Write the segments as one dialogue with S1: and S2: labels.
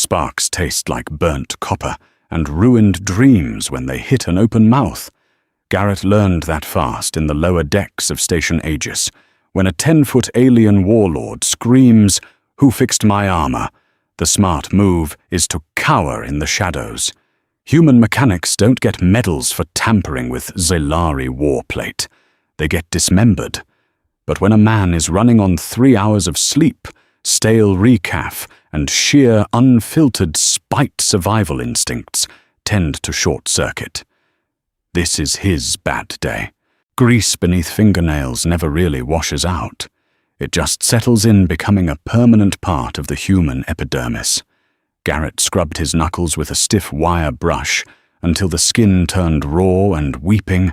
S1: Sparks taste like burnt copper and ruined dreams when they hit an open mouth. Garrett learned that fast in the lower decks of Station Aegis, when a 10-foot alien warlord screams, "Who fixed my armor?" The smart move is to cower in the shadows. Human mechanics don't get medals for tampering with Zelari warplate. They get dismembered. But when a man is running on 3 hours of sleep, stale recaf, and sheer unfiltered spite survival instincts tend to short-circuit. This is his bad day. Grease beneath fingernails never really washes out. It just settles in, becoming a permanent part of the human epidermis. Garrett scrubbed his knuckles with a stiff wire brush until the skin turned raw and weeping,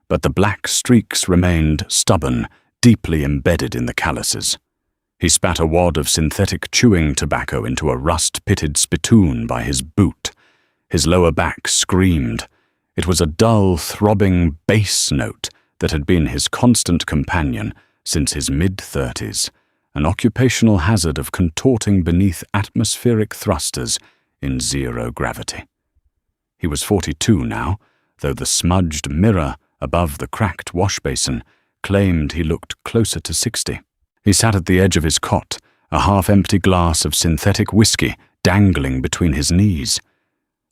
S1: but the black streaks remained stubborn, deeply embedded in the calluses. He spat a wad of synthetic chewing tobacco into a rust-pitted spittoon by his boot. His lower back screamed. It was a dull, throbbing bass note that had been his constant companion since his mid-30s, an occupational hazard of contorting beneath atmospheric thrusters in zero gravity. He was 42 now, though the smudged mirror above the cracked wash basin claimed he looked closer to 60. He sat at the edge of his cot, a half-empty glass of synthetic whiskey dangling between his knees.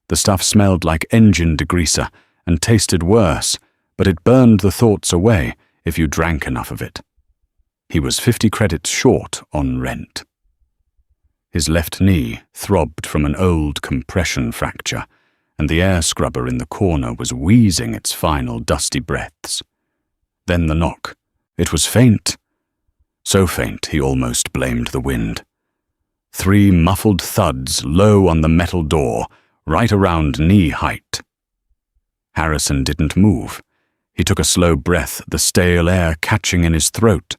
S1: The stuff smelled like engine degreaser and tasted worse, but it burned the thoughts away if you drank enough of it. He was 50 credits short on rent. His left knee throbbed from an old compression fracture, and the air scrubber in the corner was wheezing its final dusty breaths. Then the knock. It was faint. So faint he almost blamed the wind. 3 muffled thuds low on the metal door, right around knee height. Harrison didn't move. He took a slow breath, the stale air catching in his throat.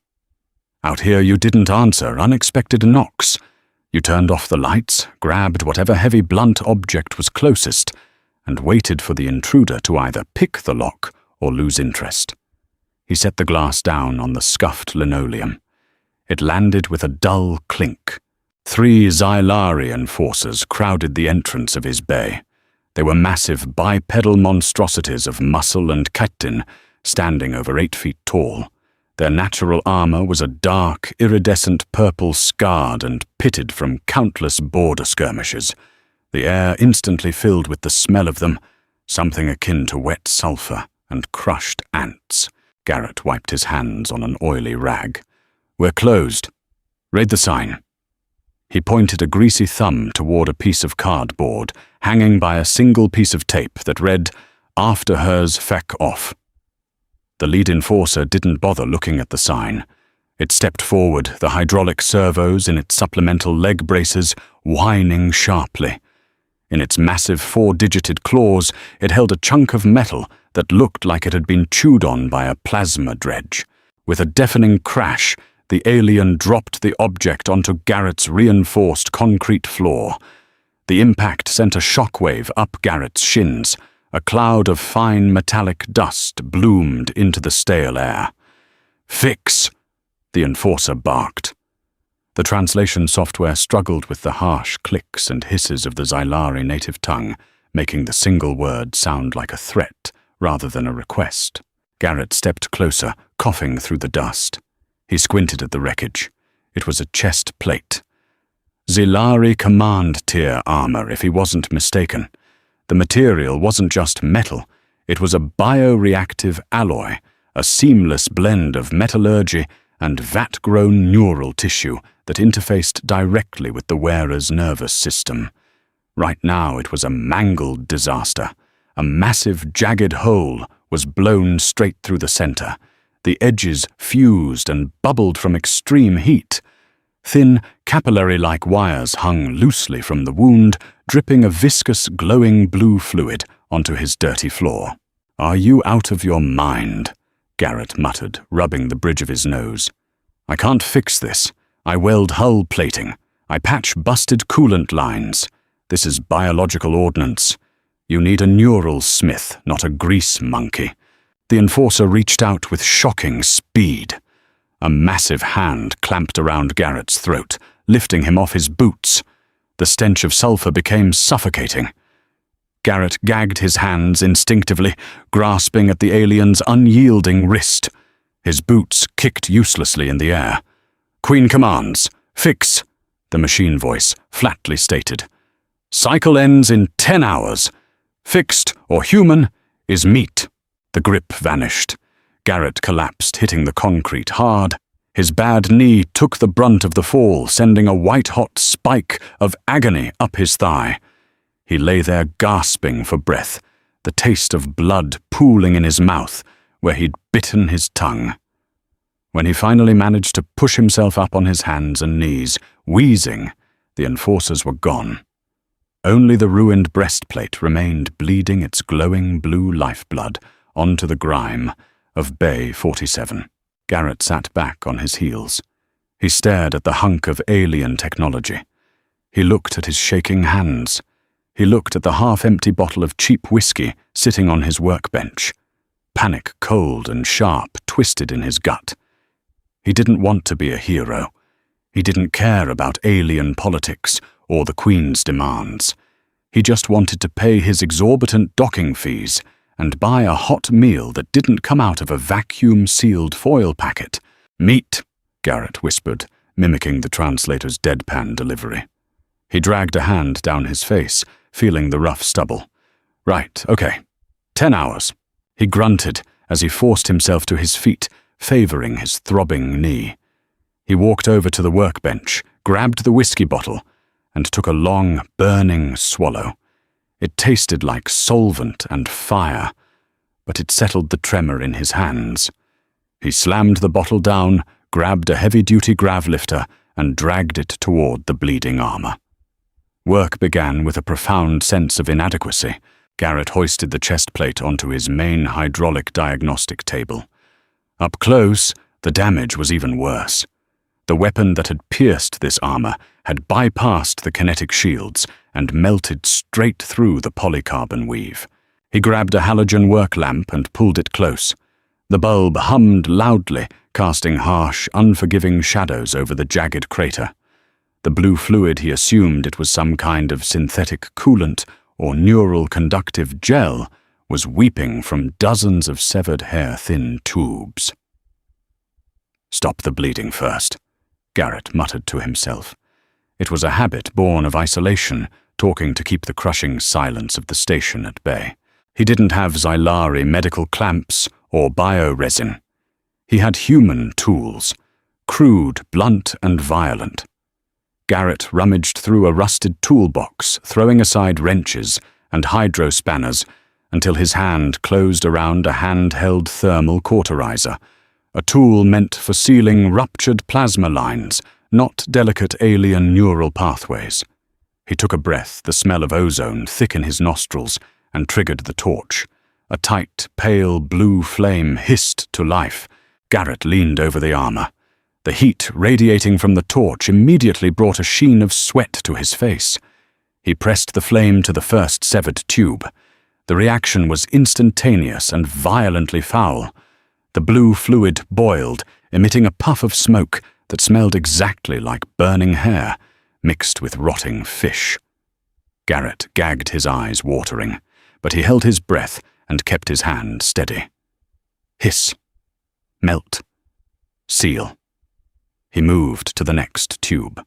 S1: Out here you didn't answer unexpected knocks. You turned off the lights, grabbed whatever heavy blunt object was closest, and waited for the intruder to either pick the lock or lose interest. He set the glass down on the scuffed linoleum. It landed with a dull clink. 3 Xylari enforcers crowded the entrance of his bay. They were massive bipedal monstrosities of muscle and chitin, standing over 8 feet tall. Their natural armor was a dark, iridescent purple scarred and pitted from countless border skirmishes. The air instantly filled with the smell of them, something akin to wet sulfur and crushed ants. Garrett wiped his hands on an oily rag. "We're closed. Read the sign." He pointed a greasy thumb toward a piece of cardboard hanging by a single piece of tape that read, "After hers feck off." The lead enforcer didn't bother looking at the sign. It stepped forward, the hydraulic servos in its supplemental leg braces whining sharply. In its massive 4-digited claws, it held a chunk of metal that looked like it had been chewed on by a plasma dredge. With a deafening crash, the alien dropped the object onto Garrett's reinforced concrete floor. The impact sent a shockwave up Garrett's shins. A cloud of fine metallic dust bloomed into the stale air. "Fix!" the enforcer barked. The translation software struggled with the harsh clicks and hisses of the Xylari native tongue, making the single word sound like a threat rather than a request. Garrett stepped closer, coughing through the dust. He squinted at the wreckage. It was a chest plate. Xylari command tier armor, if he wasn't mistaken. The material wasn't just metal, it was a bioreactive alloy, a seamless blend of metallurgy and vat-grown neural tissue that interfaced directly with the wearer's nervous system. Right now it was a mangled disaster. A massive, jagged hole was blown straight through the center. The edges fused and bubbled from extreme heat. Thin, capillary-like wires hung loosely from the wound, dripping a viscous, glowing blue fluid onto his dirty floor. "Are you out of your mind?" Garrett muttered, rubbing the bridge of his nose. "I can't fix this. I weld hull plating. I patch busted coolant lines. This is biological ordnance. You need a neural smith, not a grease monkey." The enforcer reached out with shocking speed. A massive hand clamped around Garrett's throat, lifting him off his boots. The stench of sulfur became suffocating. Garrett gagged his hands instinctively, grasping at the alien's unyielding wrist. His boots kicked uselessly in the air. "Queen commands. Fix," the machine voice flatly stated. "Cycle ends in 10 hours. Fixed or human is meat." The grip vanished. Garrett collapsed, hitting the concrete hard. His bad knee took the brunt of the fall, sending a white-hot spike of agony up his thigh. He lay there gasping for breath, the taste of blood pooling in his mouth where he'd bitten his tongue. When he finally managed to push himself up on his hands and knees, wheezing, the enforcers were gone. Only the ruined breastplate remained, bleeding its glowing blue lifeblood onto the grime of Bay 47. Garrett sat back on his heels. He stared at the hunk of alien technology. He looked at his shaking hands. He looked at the half-empty bottle of cheap whiskey sitting on his workbench. Panic, cold and sharp, twisted in his gut. He didn't want to be a hero. He didn't care about alien politics or the Queen's demands. He just wanted to pay his exorbitant docking fees and buy a hot meal that didn't come out of a vacuum-sealed foil packet. "Meat," Garrett whispered, mimicking the translator's deadpan delivery. He dragged a hand down his face, feeling the rough stubble. "Right, okay. 10 hours." He grunted as he forced himself to his feet, favoring his throbbing knee. He walked over to the workbench, grabbed the whiskey bottle, and took a long, burning swallow. It tasted like solvent and fire, but it settled the tremor in his hands. He slammed the bottle down, grabbed a heavy-duty grav lifter, and dragged it toward the bleeding armor. Work began with a profound sense of inadequacy. Garrett hoisted the chest plate onto his main hydraulic diagnostic table. Up close, the damage was even worse. The weapon that had pierced this armor had bypassed the kinetic shields and melted straight through the polycarbon weave. He grabbed a halogen work lamp and pulled it close. The bulb hummed loudly, casting harsh, unforgiving shadows over the jagged crater. The blue fluid he assumed it was some kind of synthetic coolant or neural conductive gel was weeping from dozens of severed hair-thin tubes. "Stop the bleeding first," Garrett muttered to himself. It was a habit born of isolation, talking to keep the crushing silence of the station at bay. He didn't have Xylari medical clamps or bioresin. He had human tools, crude, blunt, and violent. Garrett rummaged through a rusted toolbox, throwing aside wrenches and hydro spanners until his hand closed around a handheld thermal cauterizer, a tool meant for sealing ruptured plasma lines, not delicate alien neural pathways. He took a breath, the smell of ozone thick in his nostrils, and triggered the torch. A tight, pale blue flame hissed to life. Garrett leaned over the armor. The heat radiating from the torch immediately brought a sheen of sweat to his face. He pressed the flame to the first severed tube. The reaction was instantaneous and violently foul. The blue fluid boiled, emitting a puff of smoke that smelled exactly like burning hair, mixed with rotting fish. Garrett gagged his eyes, watering, but he held his breath and kept his hand steady. Hiss. Melt. Seal. He moved to the next tube.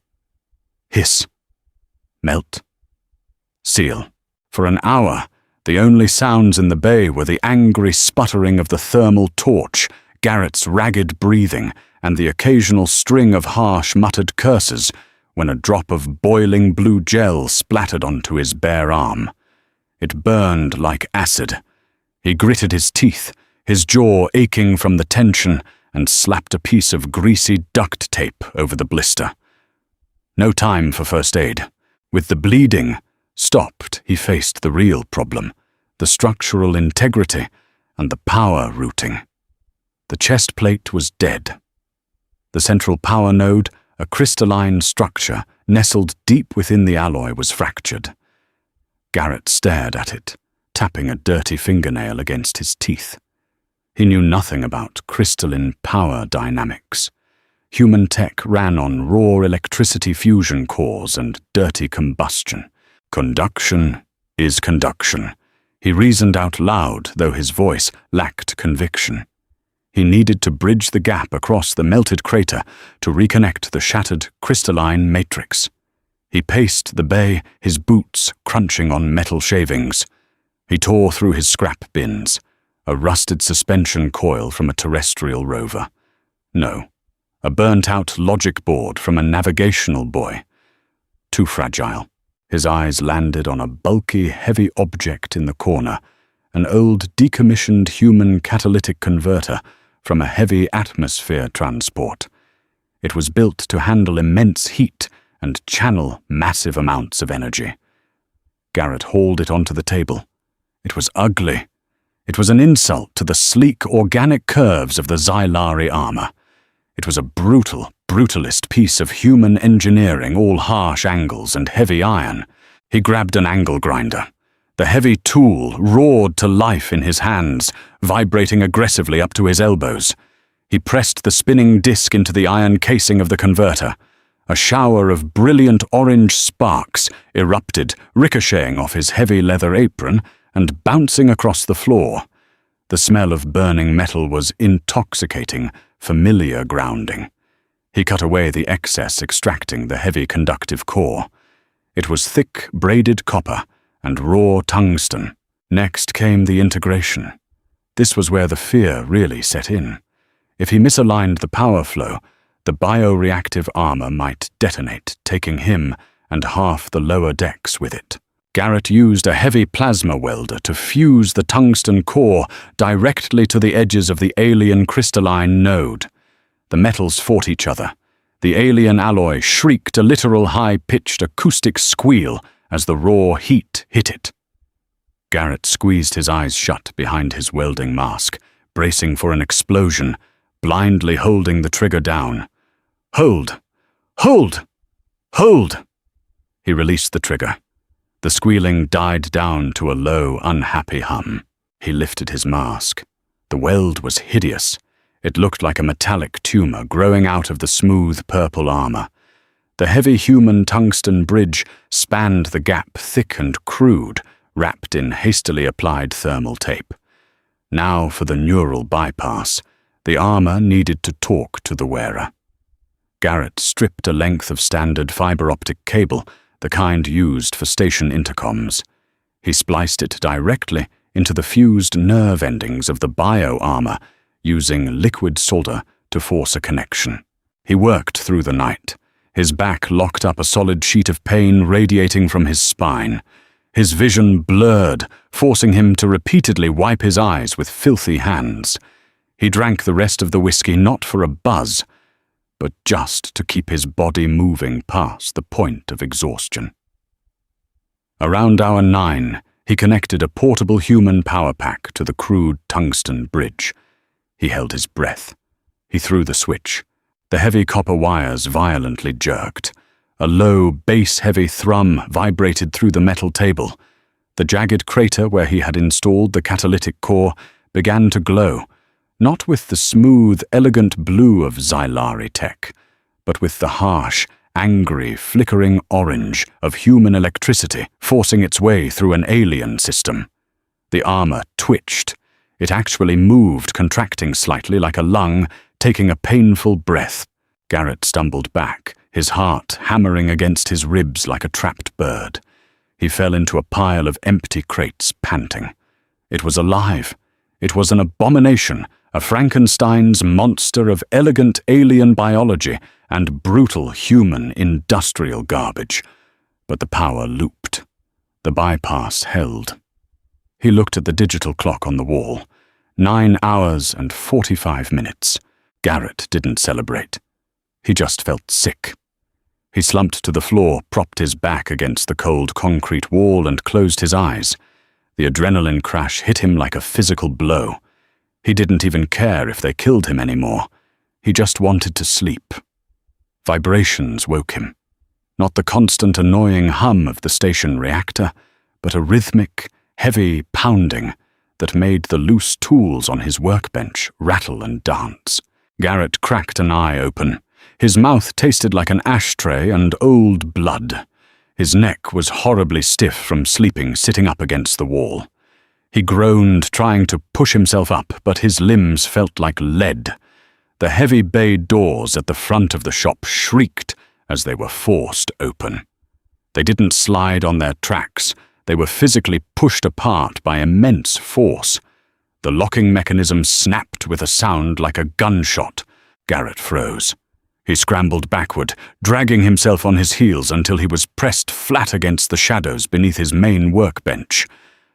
S1: Hiss. Melt. Seal. For an hour, the only sounds in the bay were the angry sputtering of the thermal torch, Garrett's ragged breathing, and the occasional string of harsh muttered curses when a drop of boiling blue gel splattered onto his bare arm. It burned like acid. He gritted his teeth, his jaw aching from the tension, and slapped a piece of greasy duct tape over the blister. No time for first aid. With the bleeding stopped, he faced the real problem, the structural integrity and the power routing. The chest plate was dead. The central power node, a crystalline structure nestled deep within the alloy, was fractured. Garrett stared at it, tapping a dirty fingernail against his teeth. He knew nothing about crystalline power dynamics. Human tech ran on raw electricity fusion cores and dirty combustion. Conduction is conduction. He reasoned out loud, though his voice lacked conviction. He needed to bridge the gap across the melted crater to reconnect the shattered crystalline matrix. He paced the bay, his boots crunching on metal shavings. He tore through his scrap bins, a rusted suspension coil from a terrestrial rover. No, a burnt-out logic board from a navigational buoy. Too fragile. His eyes landed on a bulky, heavy object in the corner, an old decommissioned human catalytic converter from a heavy atmosphere transport. It was built to handle immense heat and channel massive amounts of energy. Garrett hauled it onto the table. It was ugly. It was an insult to the sleek, organic curves of the Xylari armor. It was a brutalist piece of human engineering, all harsh angles and heavy iron. He grabbed an angle grinder. The heavy tool roared to life in his hands, vibrating aggressively up to his elbows. He pressed the spinning disc into the iron casing of the converter. A shower of brilliant orange sparks erupted, ricocheting off his heavy leather apron and bouncing across the floor. The smell of burning metal was intoxicating, familiar grounding. He cut away the excess, extracting the heavy conductive core. It was thick, braided copper and raw tungsten. Next came the integration. This was where the fear really set in. If he misaligned the power flow, the bioreactive armor might detonate, taking him and half the lower decks with it. Garrett used a heavy plasma welder to fuse the tungsten core directly to the edges of the alien crystalline node. The metals fought each other. The alien alloy shrieked a literal high-pitched acoustic squeal as the raw heat hit it. Garrett squeezed his eyes shut behind his welding mask, bracing for an explosion, blindly holding the trigger down. Hold! Hold! Hold! He released the trigger. The squealing died down to a low, unhappy hum. He lifted his mask. The weld was hideous. It looked like a metallic tumor growing out of the smooth purple armor. The heavy human tungsten bridge spanned the gap thick and crude, wrapped in hastily applied thermal tape. Now for the neural bypass. The armor needed to talk to the wearer. Garrett stripped a length of standard fiber-optic cable, the kind used for station intercoms. He spliced it directly into the fused nerve endings of the bio-armor, using liquid solder to force a connection. He worked through the night. His back locked up a solid sheet of pain radiating from his spine. His vision blurred, forcing him to repeatedly wipe his eyes with filthy hands. He drank the rest of the whiskey not for a buzz, but just to keep his body moving past the point of exhaustion. Around hour 9, he connected a portable human power pack to the crude tungsten bridge. He held his breath. He threw the switch. The heavy copper wires violently jerked. A low, bass-heavy thrum vibrated through the metal table. The jagged crater where he had installed the catalytic core began to glow, not with the smooth, elegant blue of Xylari tech, but with the harsh, angry, flickering orange of human electricity forcing its way through an alien system. The armor twitched. It actually moved, contracting slightly like a lung, taking a painful breath. Garrett stumbled back, his heart hammering against his ribs like a trapped bird. He fell into a pile of empty crates, panting. It was alive. It was an abomination, a Frankenstein's monster of elegant alien biology and brutal human industrial garbage. But the power looped. The bypass held. He looked at the digital clock on the wall. 9 hours and 45 minutes. Garrett didn't celebrate. He just felt sick. He slumped to the floor, propped his back against the cold concrete wall and closed his eyes. The adrenaline crash hit him like a physical blow. He didn't even care if they killed him anymore. He just wanted to sleep. Vibrations woke him. Not the constant annoying hum of the station reactor, but a rhythmic, heavy pounding that made the loose tools on his workbench rattle and dance. Garrett cracked an eye open. His mouth tasted like an ashtray and old blood. His neck was horribly stiff from sleeping sitting up against the wall. He groaned, trying to push himself up, but his limbs felt like lead. The heavy bay doors at the front of the shop shrieked as they were forced open. They didn't slide on their tracks. They were physically pushed apart by immense force. The locking mechanism snapped with a sound like a gunshot. Garrett froze. He scrambled backward, dragging himself on his heels until he was pressed flat against the shadows beneath his main workbench.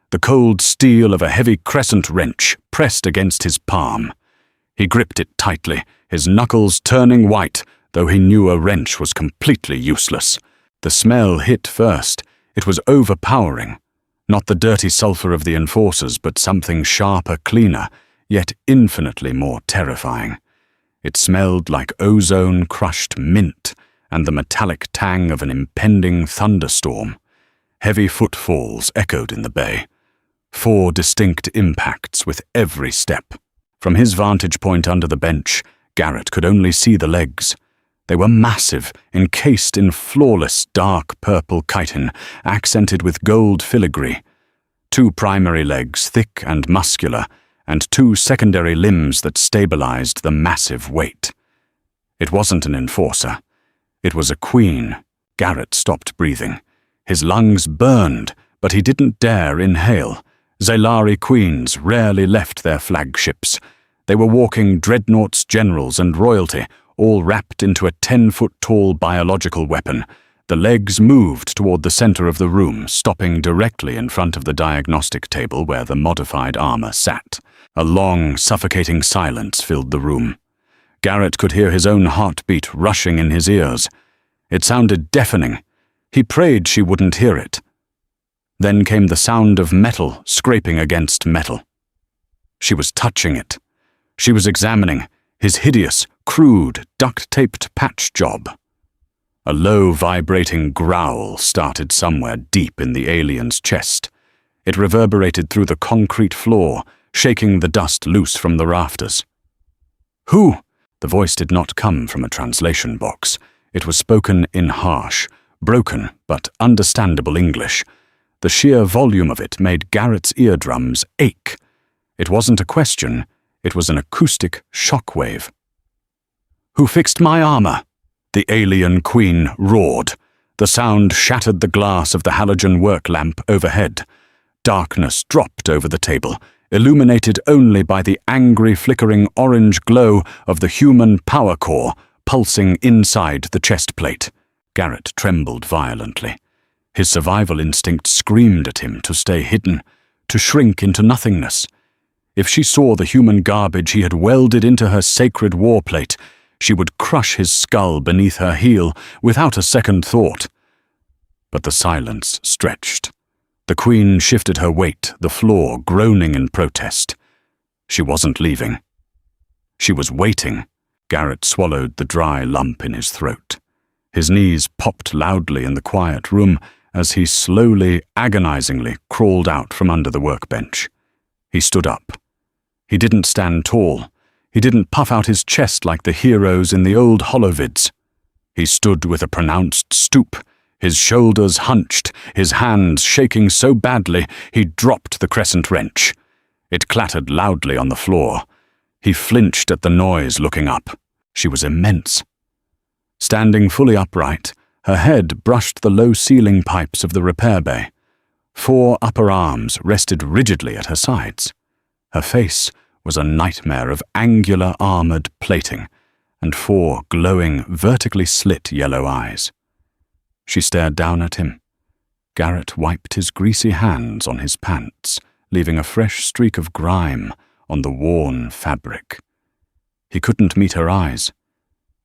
S1: The cold steel of a heavy crescent wrench pressed against his palm. He gripped it tightly, his knuckles turning white, though he knew a wrench was completely useless. The smell hit first. It was overpowering. Not the dirty sulfur of the enforcers, but something sharper, cleaner, yet infinitely more terrifying. It smelled like ozone-crushed mint and the metallic tang of an impending thunderstorm. Heavy footfalls echoed in the bay. 4 distinct impacts with every step. From his vantage point under the bench, Garrett could only see the legs. They were massive, encased in flawless dark purple chitin, accented with gold filigree. 2 primary legs, thick and muscular, and 2 secondary limbs that stabilized the massive weight. It wasn't an enforcer. It was a queen. Garrett stopped breathing. His lungs burned, but he didn't dare inhale. Zelari queens rarely left their flagships. They were walking dreadnoughts, generals, and royalty, all wrapped into a 10-foot-tall biological weapon. The legs moved toward the center of the room, stopping directly in front of the diagnostic table where the modified armor sat. A long, suffocating silence filled the room. Garrett could hear his own heartbeat rushing in his ears. It sounded deafening. He prayed she wouldn't hear it. Then came the sound of metal scraping against metal. She was touching it. She was examining his hideous, crude, duct-taped patch job. A low, vibrating growl started somewhere deep in the alien's chest. It reverberated through the concrete floor, shaking the dust loose from the rafters. "Who?" The voice did not come from a translation box. It was spoken in harsh, broken but understandable English. The sheer volume of it made Garrett's eardrums ache. It wasn't a question, it was an acoustic shockwave. "Who fixed my armor?" The alien queen roared. The sound shattered the glass of the halogen work lamp overhead. Darkness dropped over the table, illuminated only by the angry flickering orange glow of the human power core pulsing inside the chest plate. Garrett trembled violently. His survival instinct screamed at him to stay hidden, to shrink into nothingness. If she saw the human garbage he had welded into her sacred war plate, she would crush his skull beneath her heel without a second thought. But the silence stretched. The queen shifted her weight, the floor groaning in protest. She wasn't leaving. She was waiting. Garrett swallowed the dry lump in his throat. His knees popped loudly in the quiet room as he slowly, agonizingly crawled out from under the workbench. He stood up. He didn't stand tall. He didn't puff out his chest like the heroes in the old holovids. He stood with a pronounced stoop, his shoulders hunched, his hands shaking so badly he dropped the crescent wrench. It clattered loudly on the floor. He flinched at the noise, looking up. She was immense. Standing fully upright, her head brushed the low ceiling pipes of the repair bay. 4 upper arms rested rigidly at her sides. Her face was a nightmare of angular armored plating and 4 glowing, vertically slit yellow eyes. She stared down at him. Garrett wiped his greasy hands on his pants, leaving a fresh streak of grime on the worn fabric. He couldn't meet her eyes.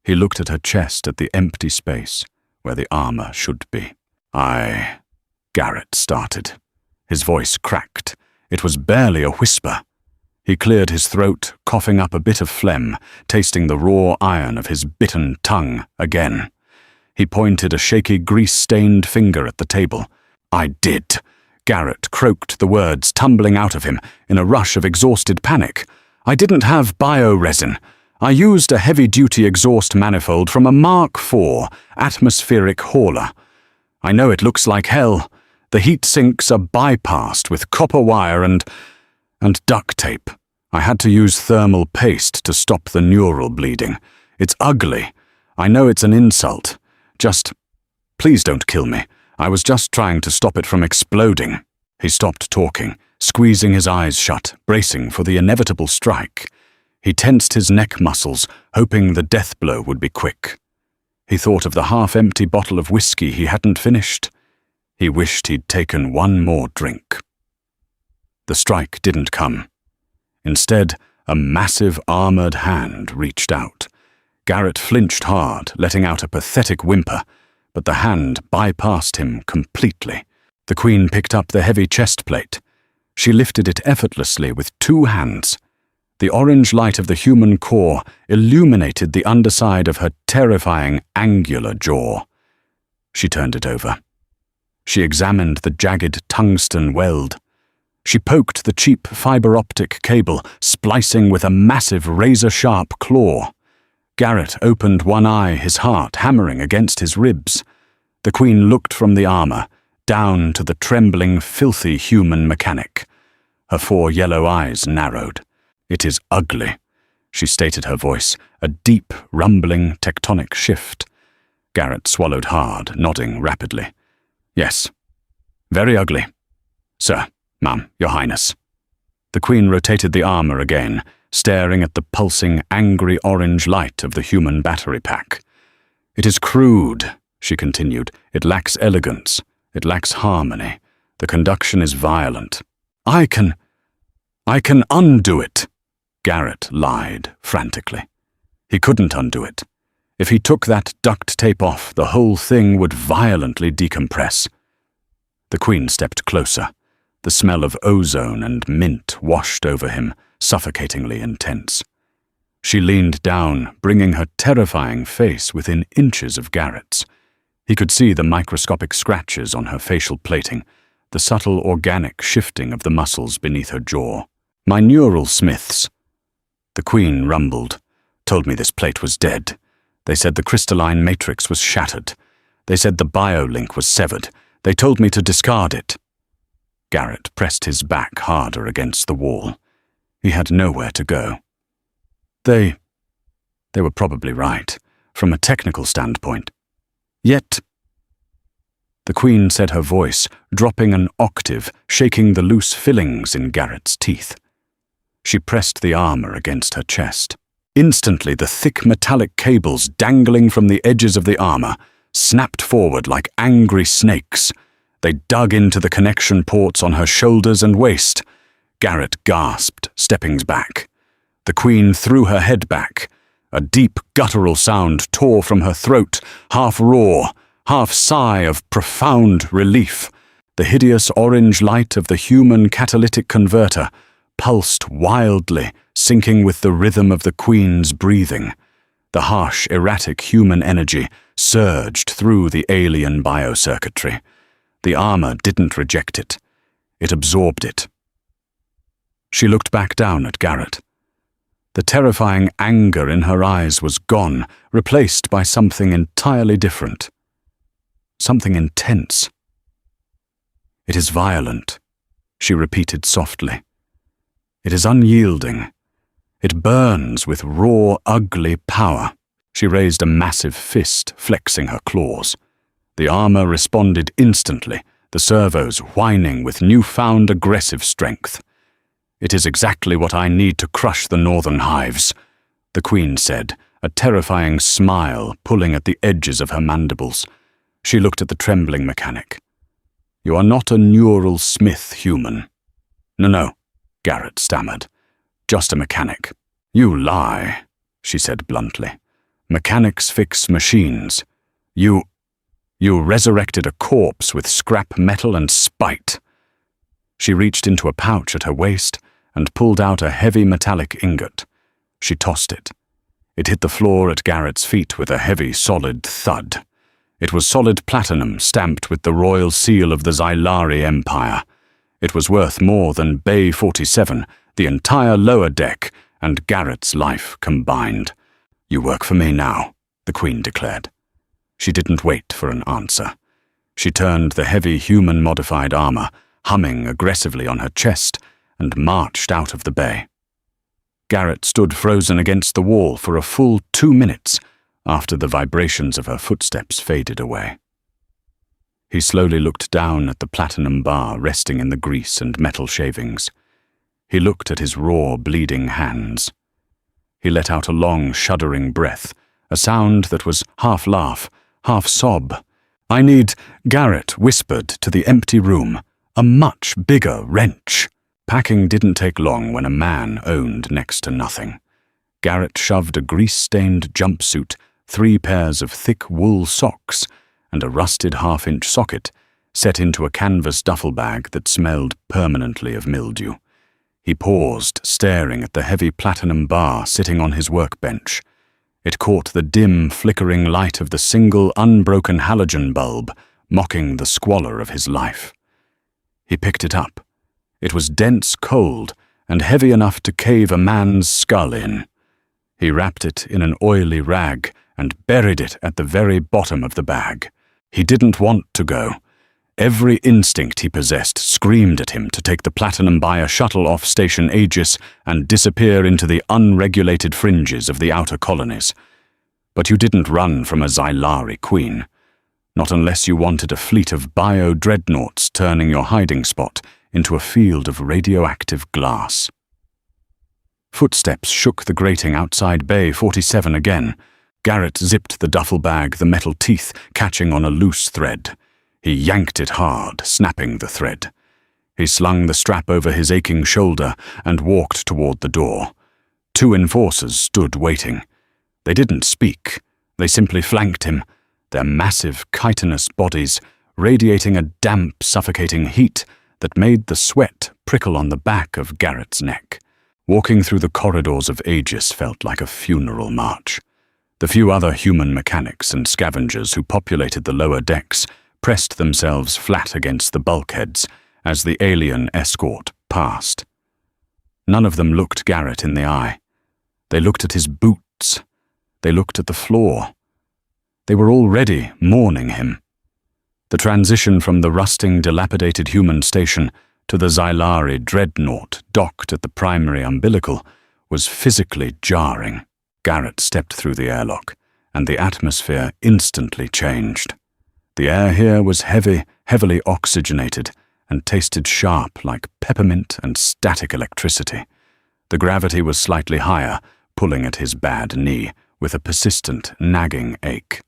S1: He looked at her chest, at the empty space where the armor should be. Garrett started. His voice cracked. It was barely a whisper. He cleared his throat, coughing up a bit of phlegm, tasting the raw iron of his bitten tongue again. He pointed a shaky, grease-stained finger at the table. "I did." Garrett croaked the words tumbling out of him in a rush of exhausted panic. "I didn't have bioresin. I used a heavy-duty exhaust manifold from a Mark IV atmospheric hauler. I know it looks like hell. The heat sinks are bypassed with copper wire and duct tape. I had to use thermal paste to stop the neural bleeding. It's ugly. I know it's an insult. Please don't kill me. I was just trying to stop it from exploding." He stopped talking, squeezing his eyes shut, bracing for the inevitable strike. He tensed his neck muscles, hoping the death blow would be quick. He thought of the half-empty bottle of whiskey he hadn't finished. He wished he'd taken one more drink. The strike didn't come. Instead, a massive armored hand reached out. Garrett flinched hard, letting out a pathetic whimper, but the hand bypassed him completely. The Queen picked up the heavy chest plate. She lifted it effortlessly with 2 hands. The orange light of the human core illuminated the underside of her terrifying angular jaw. She turned it over. She examined the jagged tungsten weld. She poked the cheap fiber-optic cable, splicing with a massive razor-sharp claw. Garrett opened one eye, his heart hammering against his ribs. The Queen looked from the armor, down to the trembling, filthy human mechanic. Her 4 yellow eyes narrowed. "It is ugly," she stated, her voice, a deep, rumbling, tectonic shift. Garrett swallowed hard, nodding rapidly. "Yes, very ugly. Sir, Ma'am, Your Highness." The Queen rotated the armor again, staring at the pulsing, angry orange light of the human battery pack. "It is crude," she continued. "It lacks elegance. It lacks harmony. The conduction is violent. I can undo it," Garrett lied frantically. He couldn't undo it. If he took that duct tape off, the whole thing would violently decompress. The Queen stepped closer. The smell of ozone and mint washed over him, suffocatingly intense. She leaned down, bringing her terrifying face within inches of Garrett's. He could see the microscopic scratches on her facial plating, the subtle organic shifting of the muscles beneath her jaw. "My neural smiths," the Queen rumbled, "told me this plate was dead. They said the crystalline matrix was shattered. They said the biolink was severed. They told me to discard it." Garrett pressed his back harder against the wall. He had nowhere to go. They were probably right, from a technical standpoint. Yet, the Queen said, her voice dropping an octave, shaking the loose fillings in Garrett's teeth. She pressed the armor against her chest. Instantly, the thick metallic cables dangling from the edges of the armor snapped forward like angry snakes. They dug into the connection ports on her shoulders and waist. Garrett gasped, stepping back. The Queen threw her head back. A deep, guttural sound tore from her throat, half roar, half sigh of profound relief. The hideous orange light of the human catalytic converter pulsed wildly, syncing with the rhythm of the Queen's breathing. The harsh, erratic human energy surged through the alien biocircuitry. The armor didn't reject it. It absorbed it. She looked back down at Garrett. The terrifying anger in her eyes was gone, replaced by something entirely different. Something intense. "It is violent," she repeated softly. "It is unyielding. It burns with raw, ugly power." She raised a massive fist, flexing her claws. The armor responded instantly, the servos whining with newfound aggressive strength. "It is exactly what I need to crush the northern hives," the Queen said, a terrifying smile pulling at the edges of her mandibles. She looked at the trembling mechanic. "You are not a neural smith human." No, Garrett stammered. "Just a mechanic." "You lie," she said bluntly. "Mechanics fix machines. You resurrected a corpse with scrap metal and spite." She reached into a pouch at her waist and pulled out a heavy metallic ingot. She tossed it. It hit the floor at Garrett's feet with a heavy, solid thud. It was solid platinum stamped with the royal seal of the Xylari Empire. It was worth more than Bay 47, the entire lower deck, and Garrett's life combined. "You work for me now," the Queen declared. She didn't wait for an answer. She turned the heavy human-modified armor, humming aggressively on her chest, and marched out of the bay. Garrett stood frozen against the wall for a full 2 minutes after the vibrations of her footsteps faded away. He slowly looked down at the platinum bar resting in the grease and metal shavings. He looked at his raw, bleeding hands. He let out a long, shuddering breath, a sound that was half laugh, half sob. "I need," Garrett whispered to the empty room, "a much bigger wrench." Packing didn't take long when a man owned next to nothing. Garrett shoved a grease-stained jumpsuit, 3 pairs of thick wool socks, and a rusted half-inch socket set into a canvas duffel bag that smelled permanently of mildew. He paused, staring at the heavy platinum bar sitting on his workbench. It caught the dim, flickering light of the single, unbroken halogen bulb, mocking the squalor of his life. He picked it up. It was dense cold and heavy enough to cave a man's skull in. He wrapped it in an oily rag and buried it at the very bottom of the bag. He didn't want to go. Every instinct he possessed screamed at him to take the platinum buyer shuttle off Station Aegis and disappear into the unregulated fringes of the outer colonies. But you didn't run from a Xylari queen. Not unless you wanted a fleet of bio-dreadnoughts turning your hiding spot into a field of radioactive glass. Footsteps shook the grating outside Bay 47 again. Garrett zipped the duffel bag, the metal teeth catching on a loose thread. He yanked it hard, snapping the thread. He slung the strap over his aching shoulder and walked toward the door. 2 enforcers stood waiting. They didn't speak. They simply flanked him, their massive, chitinous bodies radiating a damp, suffocating heat that made the sweat prickle on the back of Garrett's neck. Walking through the corridors of Aegis felt like a funeral march. The few other human mechanics and scavengers who populated the lower decks pressed themselves flat against the bulkheads as the alien escort passed. None of them looked Garrett in the eye. They looked at his boots. They looked at the floor. They were already mourning him. The transition from the rusting, dilapidated human station to the Xylari dreadnought docked at the primary umbilical was physically jarring. Garrett stepped through the airlock, and the atmosphere instantly changed. The air here was heavily oxygenated, and tasted sharp like peppermint and static electricity. The gravity was slightly higher, pulling at his bad knee, with a persistent, nagging ache.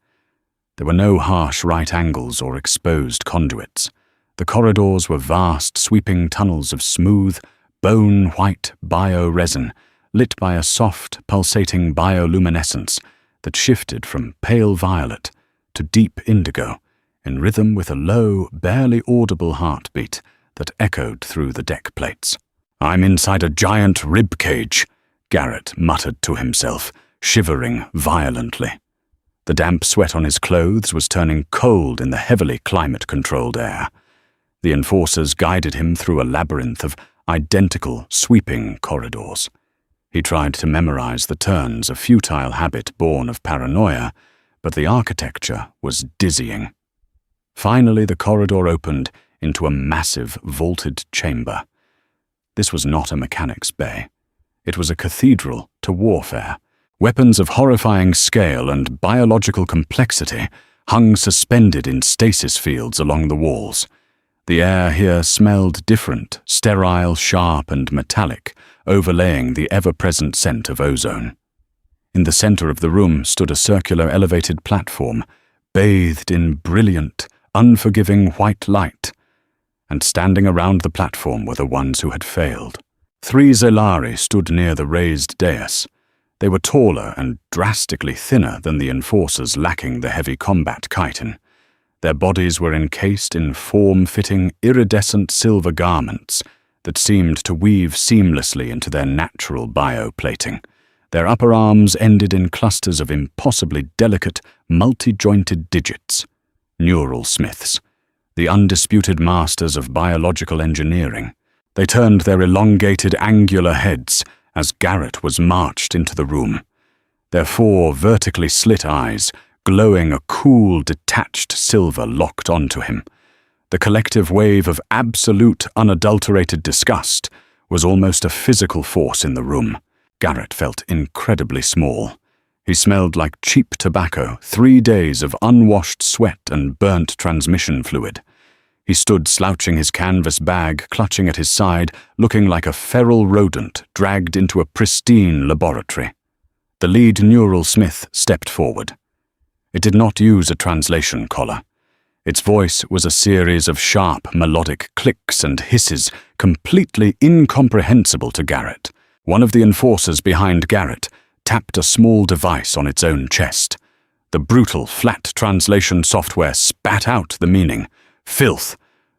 S1: There were no harsh right angles or exposed conduits. The corridors were vast, sweeping tunnels of smooth, bone-white bio-resin, lit by a soft, pulsating bioluminescence that shifted from pale violet to deep indigo, in rhythm with a low, barely audible heartbeat that echoed through the deck plates. "I'm inside a giant rib cage," Garrett muttered to himself, shivering violently. The damp sweat on his clothes was turning cold in the heavily climate-controlled air. The enforcers guided him through a labyrinth of identical, sweeping corridors. He tried to memorize the turns, a futile habit born of paranoia, but the architecture was dizzying. Finally, the corridor opened into a massive, vaulted chamber. This was not a mechanic's bay. It was a cathedral to warfare. Weapons of horrifying scale and biological complexity hung suspended in stasis fields along the walls. The air here smelled different, sterile, sharp, and metallic, overlaying the ever-present scent of ozone. In the center of the room stood a circular elevated platform, bathed in brilliant, unforgiving white light, and standing around the platform were the ones who had failed. 3 Xylari stood near the raised dais. They were taller and drastically thinner than the enforcers lacking the heavy combat chitin. Their bodies were encased in form-fitting, iridescent silver garments that seemed to weave seamlessly into their natural bioplating. Their upper arms ended in clusters of impossibly delicate, multi-jointed digits. Neural smiths, the undisputed masters of biological engineering. They turned their elongated, angular heads as Garrett was marched into the room. Their 4 vertically slit eyes, glowing a cool, detached silver, locked onto him. The collective wave of absolute, unadulterated disgust was almost a physical force in the room. Garrett felt incredibly small. He smelled like cheap tobacco, 3 days of unwashed sweat and burnt transmission fluid. He stood slouching his canvas bag, clutching at his side, looking like a feral rodent dragged into a pristine laboratory. The lead neural smith stepped forward. It did not use a translation collar. Its voice was a series of sharp, melodic clicks and hisses, completely incomprehensible to Garrett. One of the enforcers behind Garrett tapped a small device on its own chest. The brutal, flat translation software spat out the meaning. Filth.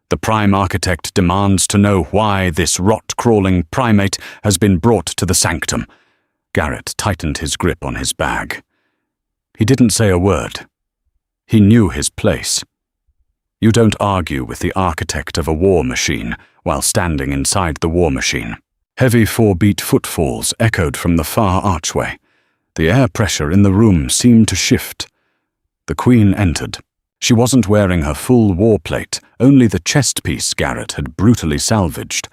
S1: The Prime Architect demands to know why this rot-crawling primate has been brought to the sanctum. Garrett tightened his grip on his bag. He didn't say a word. He knew his place. You don't argue with the architect of a war machine while standing inside the war machine. Heavy 4-beat footfalls echoed from the far archway. The air pressure in the room seemed to shift. The Queen entered. She wasn't wearing her full war plate, only the chest piece Garrett had brutally salvaged.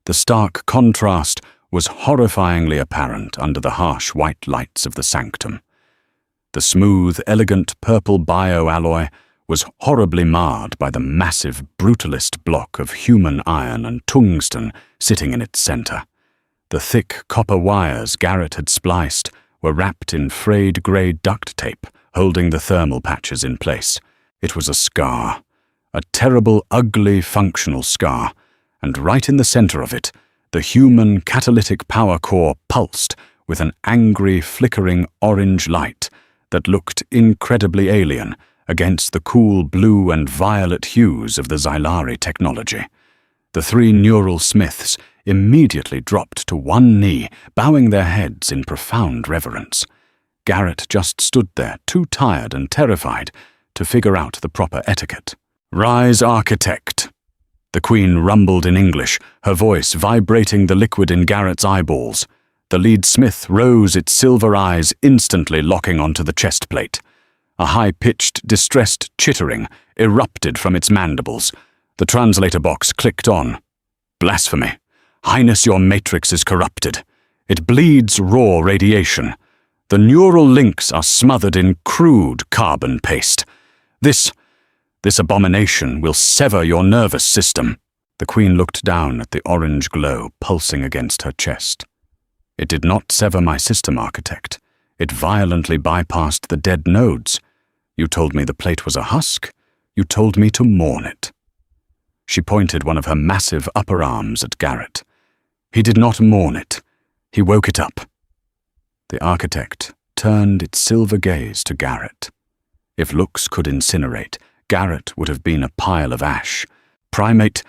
S1: The stark contrast was horrifyingly apparent under the harsh white lights of the sanctum. The smooth, elegant purple bioalloy was horribly marred by the massive brutalist block of human iron and tungsten sitting in its center. The thick copper wires Garrett had spliced were wrapped in frayed grey duct tape, holding the thermal patches in place. It was a scar, a terrible, ugly, functional scar, and right in the center of it, the human catalytic power core pulsed with an angry, flickering orange light that looked incredibly alien against the cool blue and violet hues of the Xylari technology. The 3 neural smiths immediately dropped to one knee, bowing their heads in profound reverence. Garrett just stood there, too tired and terrified to figure out the proper etiquette. "Rise, Architect," the Queen rumbled in English, her voice vibrating the liquid in Garrett's eyeballs. The lead smith rose, its silver eyes instantly locking onto the chest plate. A high-pitched, distressed chittering erupted from its mandibles. The translator box clicked on. "Blasphemy. Highness, your matrix is corrupted. It bleeds raw radiation. The neural links are smothered in crude carbon paste. This abomination will sever your nervous system." The Queen looked down at the orange glow pulsing against her chest. "It did not sever my system, Architect. It violently bypassed the dead nodes. You told me the plate was a husk. You told me to mourn it." She pointed one of her massive upper arms at Garrett. "He did not mourn it. He woke it up." The Architect turned its silver gaze to Garrett. If looks could incinerate, Garrett would have been a pile of ash. "Primate,"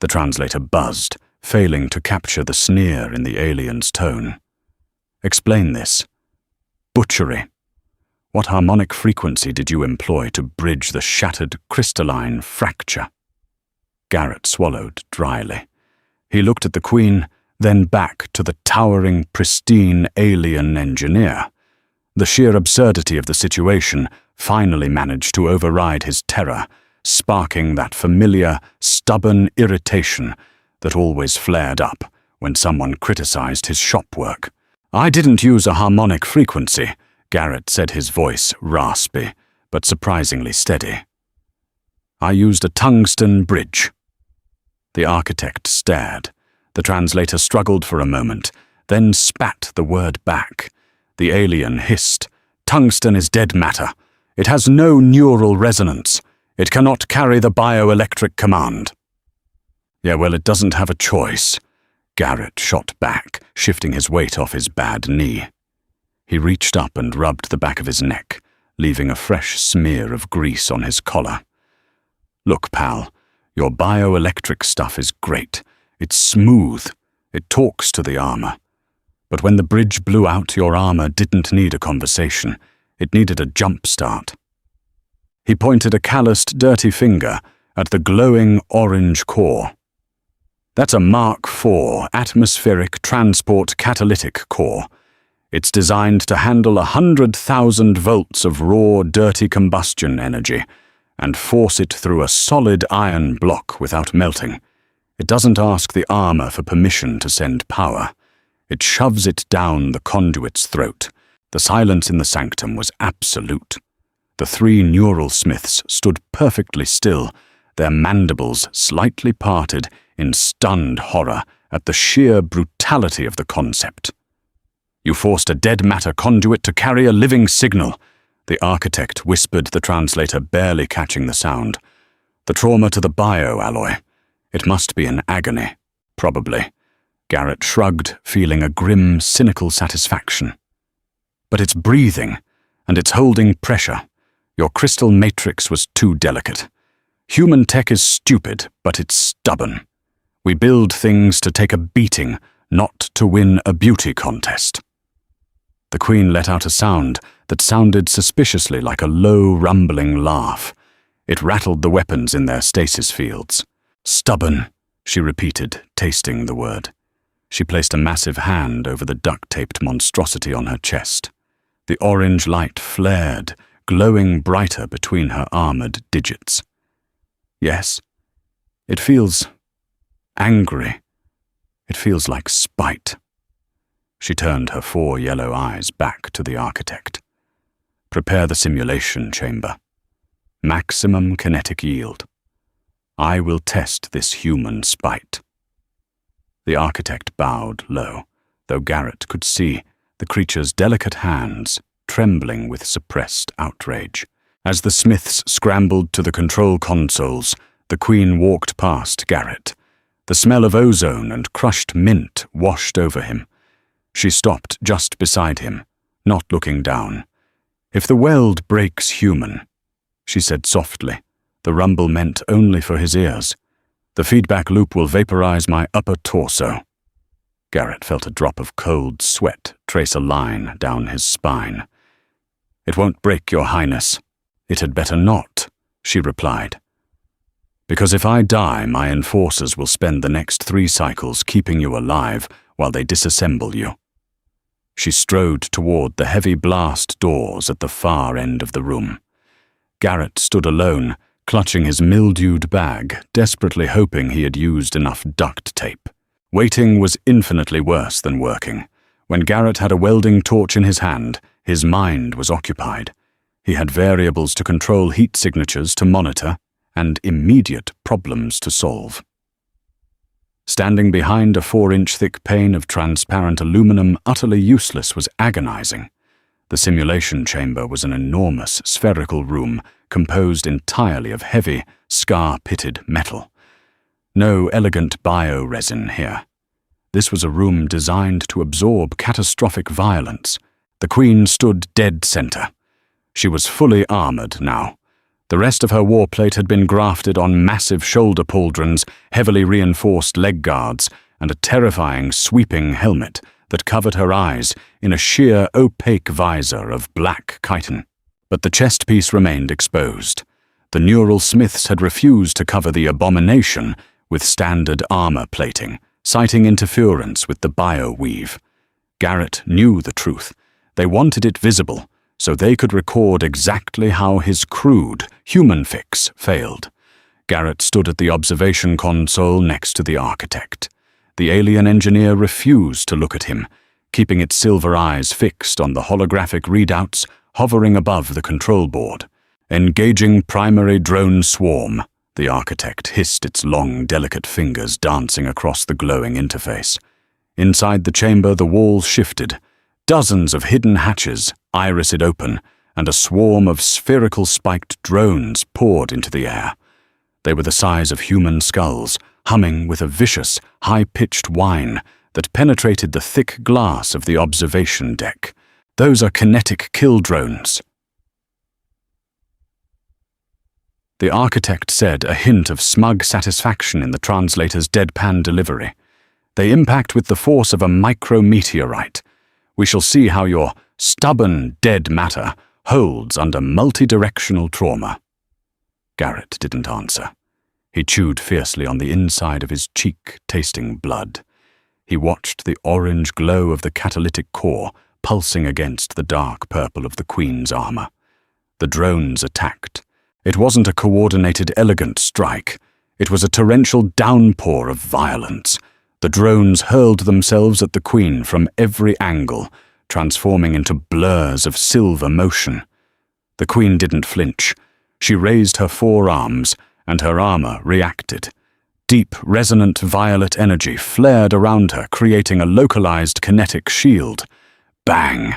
S1: the translator buzzed, failing to capture the sneer in the alien's tone. "Explain this. Butchery. What harmonic frequency did you employ to bridge the shattered crystalline fracture?" Garrett swallowed dryly. He looked at the Queen, then back to the towering, pristine alien engineer. The sheer absurdity of the situation finally managed to override his terror, sparking that familiar, stubborn irritation that always flared up when someone criticized his shop work. "I didn't use a harmonic frequency," Garrett said, his voice raspy, but surprisingly steady. "I used a tungsten bridge." The Architect stared. The translator struggled for a moment, then spat the word back. The alien hissed, "Tungsten is dead matter. It has no neural resonance. It cannot carry the bioelectric command." "Yeah, well, it doesn't have a choice," Garrett shot back, shifting his weight off his bad knee. He reached up and rubbed the back of his neck, leaving a fresh smear of grease on his collar. "Look, pal, your bioelectric stuff is great. It's smooth. It talks to the armor. But when the bridge blew out, your armor didn't need a conversation. It needed a jump start." He pointed a calloused, dirty finger at the glowing orange core. That's a Mark IV atmospheric transport catalytic core. It's designed to handle 100,000 volts of raw, dirty combustion energy and force it through a solid iron block without melting. It doesn't ask the armor for permission to send power. It shoves it down the conduit's throat. The silence in the sanctum was absolute. The three neural smiths stood perfectly still, their mandibles slightly parted in stunned horror at the sheer brutality of the concept. "You forced a dead matter conduit to carry a living signal," the architect whispered, the translator barely catching the sound. "The trauma to the bioalloy. It must be an agony." "Probably." Garrett shrugged, feeling a grim, cynical satisfaction. "But it's breathing, and it's holding pressure. Your crystal matrix was too delicate. Human tech is stupid, but it's stubborn. We build things to take a beating, not to win a beauty contest." The Queen let out a sound that sounded suspiciously like a low, rumbling laugh. It rattled the weapons in their stasis fields. "Stubborn," she repeated, tasting the word. She placed a massive hand over the duct-taped monstrosity on her chest. The orange light flared, glowing brighter between her armored digits. "Yes, it feels angry. It feels like spite." She turned her 4 yellow eyes back to the architect. "Prepare the simulation chamber. Maximum kinetic yield. I will test this human spite." The architect bowed low, though Garrett could see the creature's delicate hands trembling with suppressed outrage. As the smiths scrambled to the control consoles, the Queen walked past Garrett. The smell of ozone and crushed mint washed over him. She stopped just beside him, not looking down. "If the weld breaks human," she said softly, the rumble meant only for his ears, "the feedback loop will vaporize my upper torso." Garrett felt a drop of cold sweat trace a line down his spine. "It won't break, Your Highness." "It had better not," she replied. "Because if I die, my enforcers will spend the next 3 cycles keeping you alive while they disassemble you." She strode toward the heavy blast doors at the far end of the room. Garrett stood alone, clutching his mildewed bag, desperately hoping he had used enough duct tape. Waiting was infinitely worse than working. When Garrett had a welding torch in his hand, his mind was occupied. He had variables to control, heat signatures to monitor, and immediate problems to solve. Standing behind a 4-inch thick pane of transparent aluminum, utterly useless, was agonizing. The simulation chamber was an enormous spherical room composed entirely of heavy, scar-pitted metal. No elegant bioresin here. This was a room designed to absorb catastrophic violence. The Queen stood dead center. She was fully armored now. The rest of her warplate had been grafted on massive shoulder pauldrons, heavily reinforced leg guards, and a terrifying sweeping helmet that covered her eyes in a sheer opaque visor of black chitin. But the chest piece remained exposed. The neural smiths had refused to cover the abomination with standard armor plating, citing interference with the bioweave. Garrett knew the truth. They wanted it visible, so they could record exactly how his crude human fix failed. Garrett stood at the observation console next to the architect. The alien engineer refused to look at him, keeping its silver eyes fixed on the holographic readouts hovering above the control board. "Engaging primary drone swarm," the architect hissed, its long, delicate fingers dancing across the glowing interface. Inside the chamber, the walls shifted. Dozens of hidden hatches irised open, and a swarm of spherical spiked drones poured into the air. They were the size of human skulls, humming with a vicious, high-pitched whine that penetrated the thick glass of the observation deck. "Those are kinetic kill drones." The architect said, a hint of smug satisfaction in the translator's deadpan delivery. "They impact with the force of a micrometeorite. We shall see how your stubborn dead matter holds under multi-directional trauma." Garrett didn't answer. He chewed fiercely on the inside of his cheek, tasting blood. He watched the orange glow of the catalytic core pulsing against the dark purple of the Queen's armor. The drones attacked. It wasn't a coordinated, elegant strike. It was a torrential downpour of violence. The drones hurled themselves at the Queen from every angle, transforming into blurs of silver motion. The Queen didn't flinch. She raised her forearms, and her armor reacted. Deep, resonant violet energy flared around her, creating a localized kinetic shield. Bang!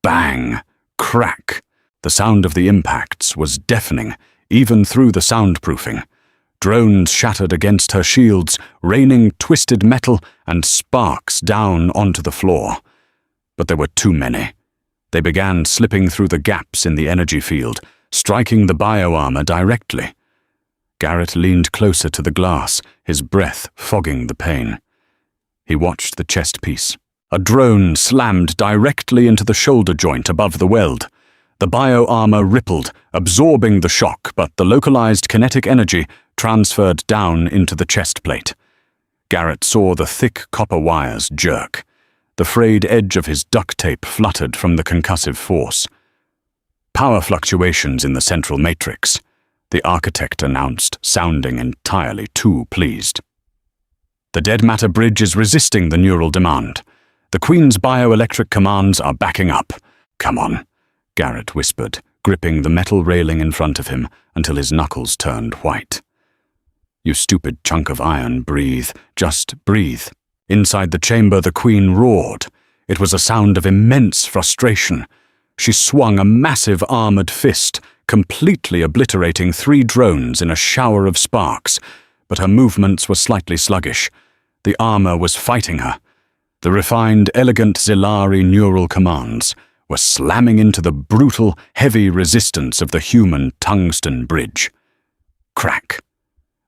S1: Bang! Crack! The sound of the impacts was deafening, even through the soundproofing. Drones shattered against her shields, raining twisted metal and sparks down onto the floor. But there were too many. They began slipping through the gaps in the energy field, striking the bioarmor directly. Garrett leaned closer to the glass, his breath fogging the pain. He watched the chest piece. A drone slammed directly into the shoulder joint above the weld. The bioarmor rippled, absorbing the shock, but the localized kinetic energy transferred down into the chest plate. Garrett saw the thick copper wires jerk. The frayed edge of his duct tape fluttered from the concussive force. Power fluctuations in the central matrix, the architect announced, sounding entirely too pleased. The dead matter bridge is resisting the neural demand. The Queen's bioelectric commands are backing up. Come on, Garrett whispered, gripping the metal railing in front of him until his knuckles turned white. You stupid chunk of iron, breathe. Just breathe. Inside the chamber, the Queen roared. It was a sound of immense frustration. She swung a massive armored fist, completely obliterating 3 drones in a shower of sparks, but her movements were slightly sluggish. The armor was fighting her. The refined, elegant Zilari neural commands were slamming into the brutal, heavy resistance of the human tungsten bridge. Crack!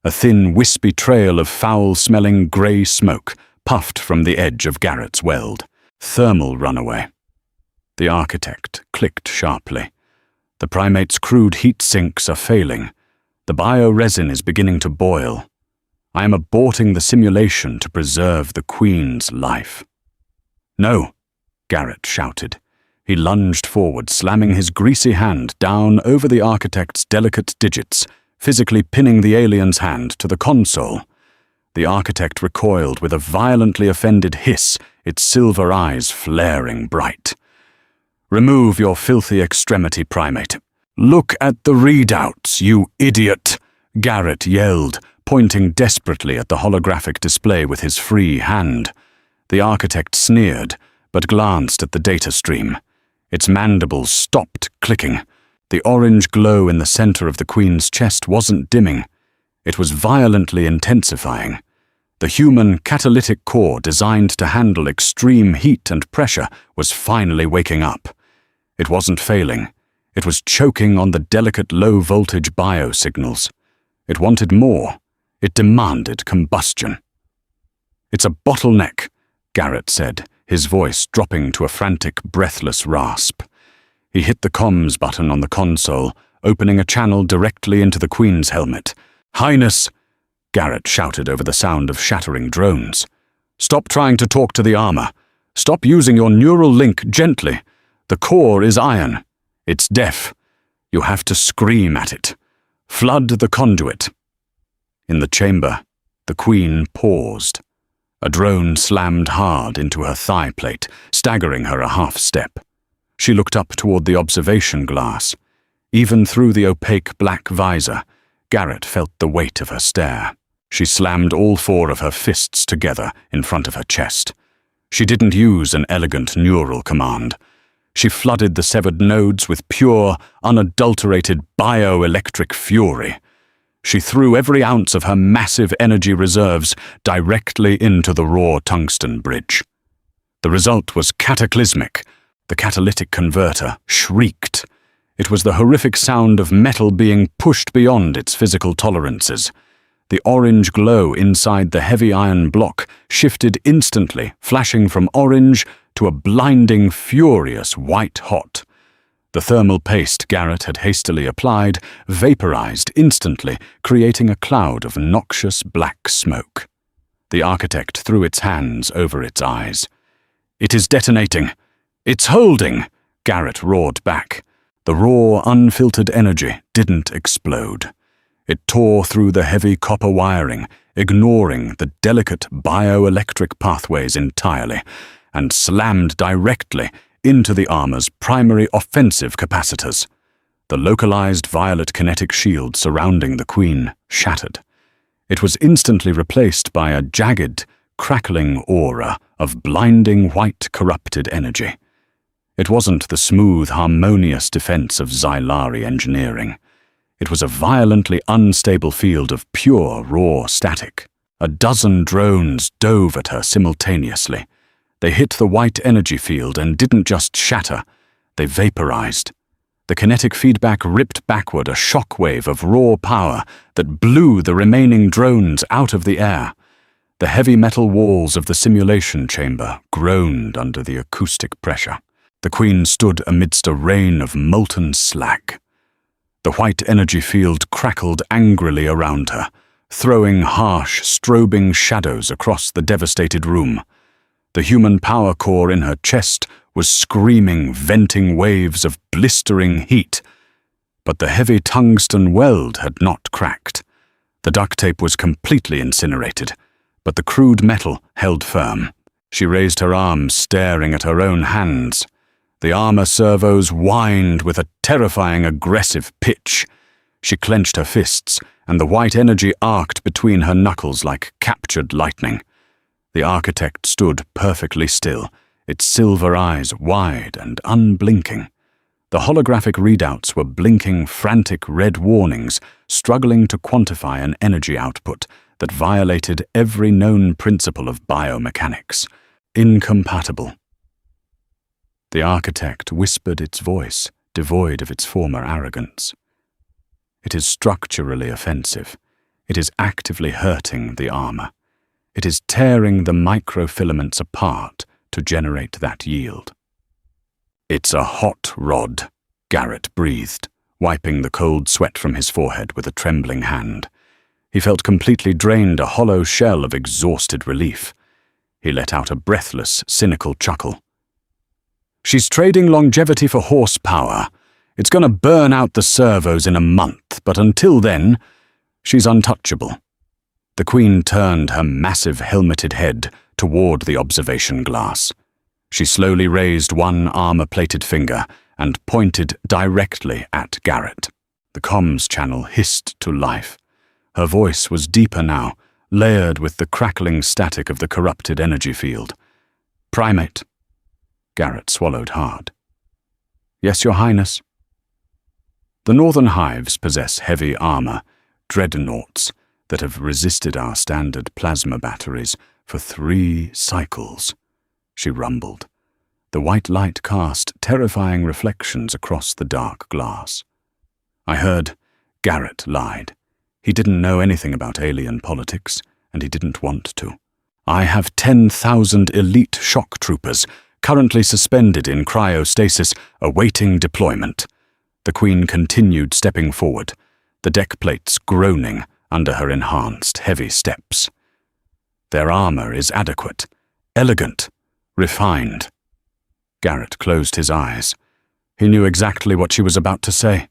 S1: A thin, wispy trail of foul-smelling grey smoke puffed from the edge of Garrett's weld. Thermal runaway. The architect clicked sharply. The primate's crude heat sinks are failing. The bioresin is beginning to boil. I am aborting the simulation to preserve the Queen's life. No, Garrett shouted. He lunged forward, slamming his greasy hand down over the architect's delicate digits, physically pinning the alien's hand to the console. The architect recoiled with a violently offended hiss, its silver eyes flaring bright. Remove your filthy extremity, primate. Look at the readouts, you idiot, Garrett yelled, pointing desperately at the holographic display with his free hand. The architect sneered, but glanced at the data stream. Its mandibles stopped clicking. The orange glow in the center of the Queen's chest wasn't dimming. It was violently intensifying. The human catalytic core designed to handle extreme heat and pressure was finally waking up. It wasn't failing. It was choking on the delicate low-voltage biosignals. It wanted more. It demanded combustion. It's a bottleneck, Garrett said, his voice dropping to a frantic, breathless rasp. He hit the comms button on the console, opening a channel directly into the Queen's helmet. Highness, Garrett shouted over the sound of shattering drones. Stop trying to talk to the armor. Stop using your neural link gently. The core is iron. It's deaf. You have to scream at it. Flood the conduit. In the chamber, the Queen paused. A drone slammed hard into her thigh plate, staggering her a half step. She looked up toward the observation glass. Even through the opaque black visor, Garrett felt the weight of her stare. She slammed all 4 of her fists together in front of her chest. She didn't use an elegant neural command. She flooded the severed nodes with pure, unadulterated bioelectric fury. She threw every ounce of her massive energy reserves directly into the raw tungsten bridge. The result was cataclysmic. The catalytic converter shrieked. It was the horrific sound of metal being pushed beyond its physical tolerances. The orange glow inside the heavy iron block shifted instantly, flashing from orange to a blinding, furious white-hot. The thermal paste Garrett had hastily applied vaporized instantly, creating a cloud of noxious black smoke. The architect threw its hands over its eyes. "It is detonating! It's holding!" Garrett roared back. The raw, unfiltered energy didn't explode. It tore through the heavy copper wiring, ignoring the delicate bioelectric pathways entirely, and slammed directly into the armor's primary offensive capacitors. The localized violet kinetic shield surrounding the Queen shattered. It was instantly replaced by a jagged, crackling aura of blinding white corrupted energy. It wasn't the smooth, harmonious defense of Xylari engineering. It was a violently unstable field of pure, raw static. A dozen drones dove at her simultaneously. They hit the white energy field and didn't just shatter, they vaporized. The kinetic feedback ripped backward a shockwave of raw power that blew the remaining drones out of the air. The heavy metal walls of the simulation chamber groaned under the acoustic pressure. The Queen stood amidst a rain of molten slag. The white energy field crackled angrily around her, throwing harsh, strobing shadows across the devastated room. The human power core in her chest was screaming, venting waves of blistering heat. But the heavy tungsten weld had not cracked. The duct tape was completely incinerated, but the crude metal held firm. She raised her arms, staring at her own hands. The armor servos whined with a terrifying aggressive pitch. She clenched her fists, and the white energy arced between her knuckles like captured lightning. The architect stood perfectly still, its silver eyes wide and unblinking. The holographic readouts were blinking frantic red warnings, struggling to quantify an energy output that violated every known principle of biomechanics. Incompatible. The architect whispered its voice, devoid of its former arrogance. "It is structurally offensive. It is actively hurting the armor. It is tearing the microfilaments apart to generate that yield." "It's a hot rod," Garrett breathed, wiping the cold sweat from his forehead with a trembling hand. He felt completely drained, a hollow shell of exhausted relief. He let out a breathless, cynical chuckle. "She's trading longevity for horsepower. It's gonna burn out the servos in a month, but until then, she's untouchable." The Queen turned her massive helmeted head toward the observation glass. She slowly raised one armor-plated finger and pointed directly at Garrett. The comms channel hissed to life. Her voice was deeper now, layered with the crackling static of the corrupted energy field. "Primate." Garrett swallowed hard. "Yes, Your Highness." The Northern Hives possess heavy armor, dreadnoughts, that have resisted our standard plasma batteries for 3 cycles, she rumbled. The white light cast terrifying reflections across the dark glass. I heard. Garrett lied. He didn't know anything about alien politics, and he didn't want to. "I have 10,000 elite shock troopers currently suspended in cryostasis, awaiting deployment." The Queen continued stepping forward, the deck plates groaning under her enhanced, heavy steps. "Their armor is adequate, elegant, refined." Garrett closed his eyes. He knew exactly what she was about to say.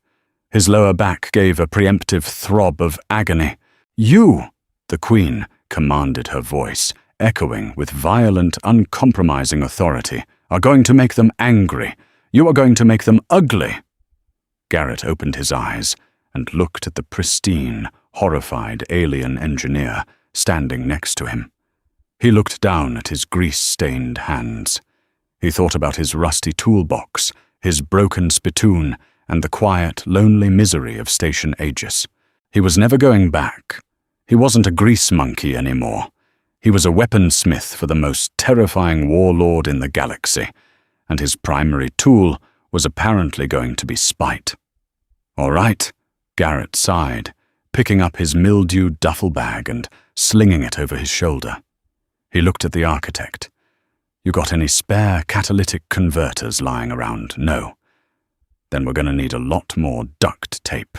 S1: His lower back gave a preemptive throb of agony. "You," the Queen commanded, her voice echoing with violent, uncompromising authority, "are going to make them angry. You are going to make them ugly." Garrett opened his eyes and looked at the pristine, horrified alien engineer standing next to him. He looked down at his grease-stained hands. He thought about his rusty toolbox, his broken spittoon, and the quiet, lonely misery of Station Aegis. He was never going back. He wasn't a grease monkey anymore. He was a weaponsmith for the most terrifying warlord in the galaxy, and his primary tool was apparently going to be spite. "All right," Garrett sighed, picking up his mildewed duffel bag and slinging it over his shoulder. He looked at the architect. "You got any spare catalytic converters lying around?" "No." Then we're going to need a lot more duct tape.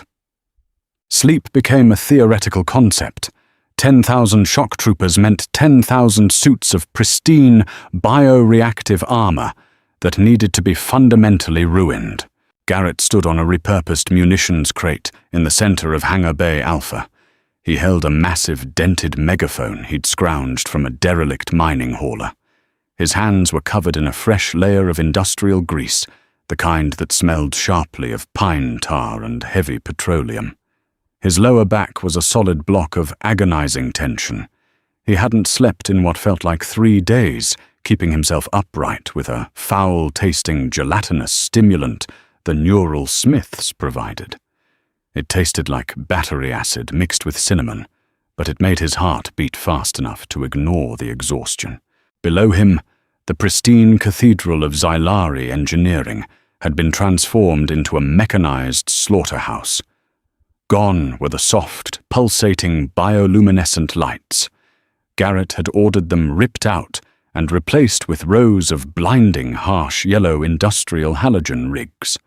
S1: Sleep became a theoretical concept. 10,000 shock troopers meant 10,000 suits of pristine, bioreactive armor that needed to be fundamentally ruined. Garrett stood on a repurposed munitions crate in the center of Hangar Bay Alpha. He held a massive dented megaphone he'd scrounged from a derelict mining hauler. His hands were covered in a fresh layer of industrial grease, the kind that smelled sharply of pine tar and heavy petroleum. His lower back was a solid block of agonizing tension. He hadn't slept in what felt like 3 days, keeping himself upright with a foul-tasting gelatinous stimulant the neural Smiths provided. It tasted like battery acid mixed with cinnamon, but it made his heart beat fast enough to ignore the exhaustion. Below him, the pristine cathedral of Xylari engineering had been transformed into a mechanized slaughterhouse. Gone were the soft, pulsating bioluminescent lights. Garrett had ordered them ripped out and replaced with rows of blinding, harsh yellow industrial halogen rigs.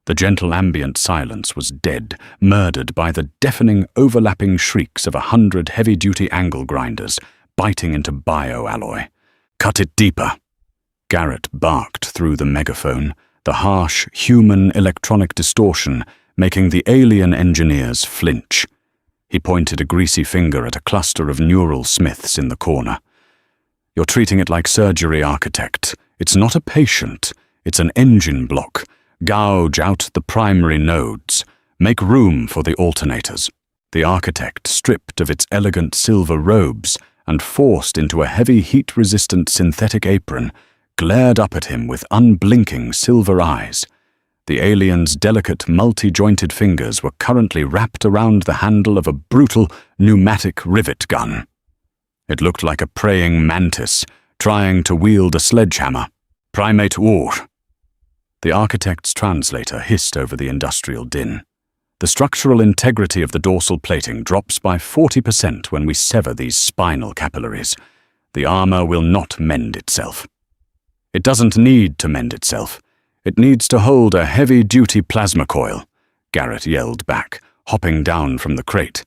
S1: The gentle ambient silence was dead, murdered by the deafening overlapping shrieks of 100 heavy-duty angle grinders biting into bioalloy. "Cut it deeper!" Garrett barked through the megaphone, the harsh, human electronic distortion making the alien engineers flinch. He pointed a greasy finger at a cluster of neural Smiths in the corner. "You're treating it like surgery, architect. It's not a patient. It's an engine block. Gouge out the primary nodes. Make room for the alternators." The architect, stripped of its elegant silver robes and forced into a heavy heat-resistant synthetic apron, glared up at him with unblinking silver eyes. The alien's delicate, multi-jointed fingers were currently wrapped around the handle of a brutal pneumatic rivet gun. It looked like a praying mantis trying to wield a sledgehammer. "Primate Ur." The architect's translator hissed over the industrial din. "The structural integrity of the dorsal plating drops by 40% when we sever these spinal capillaries. The armor will not mend itself." "It doesn't need to mend itself. It needs to hold a heavy-duty plasma coil," Garrett yelled back, hopping down from the crate.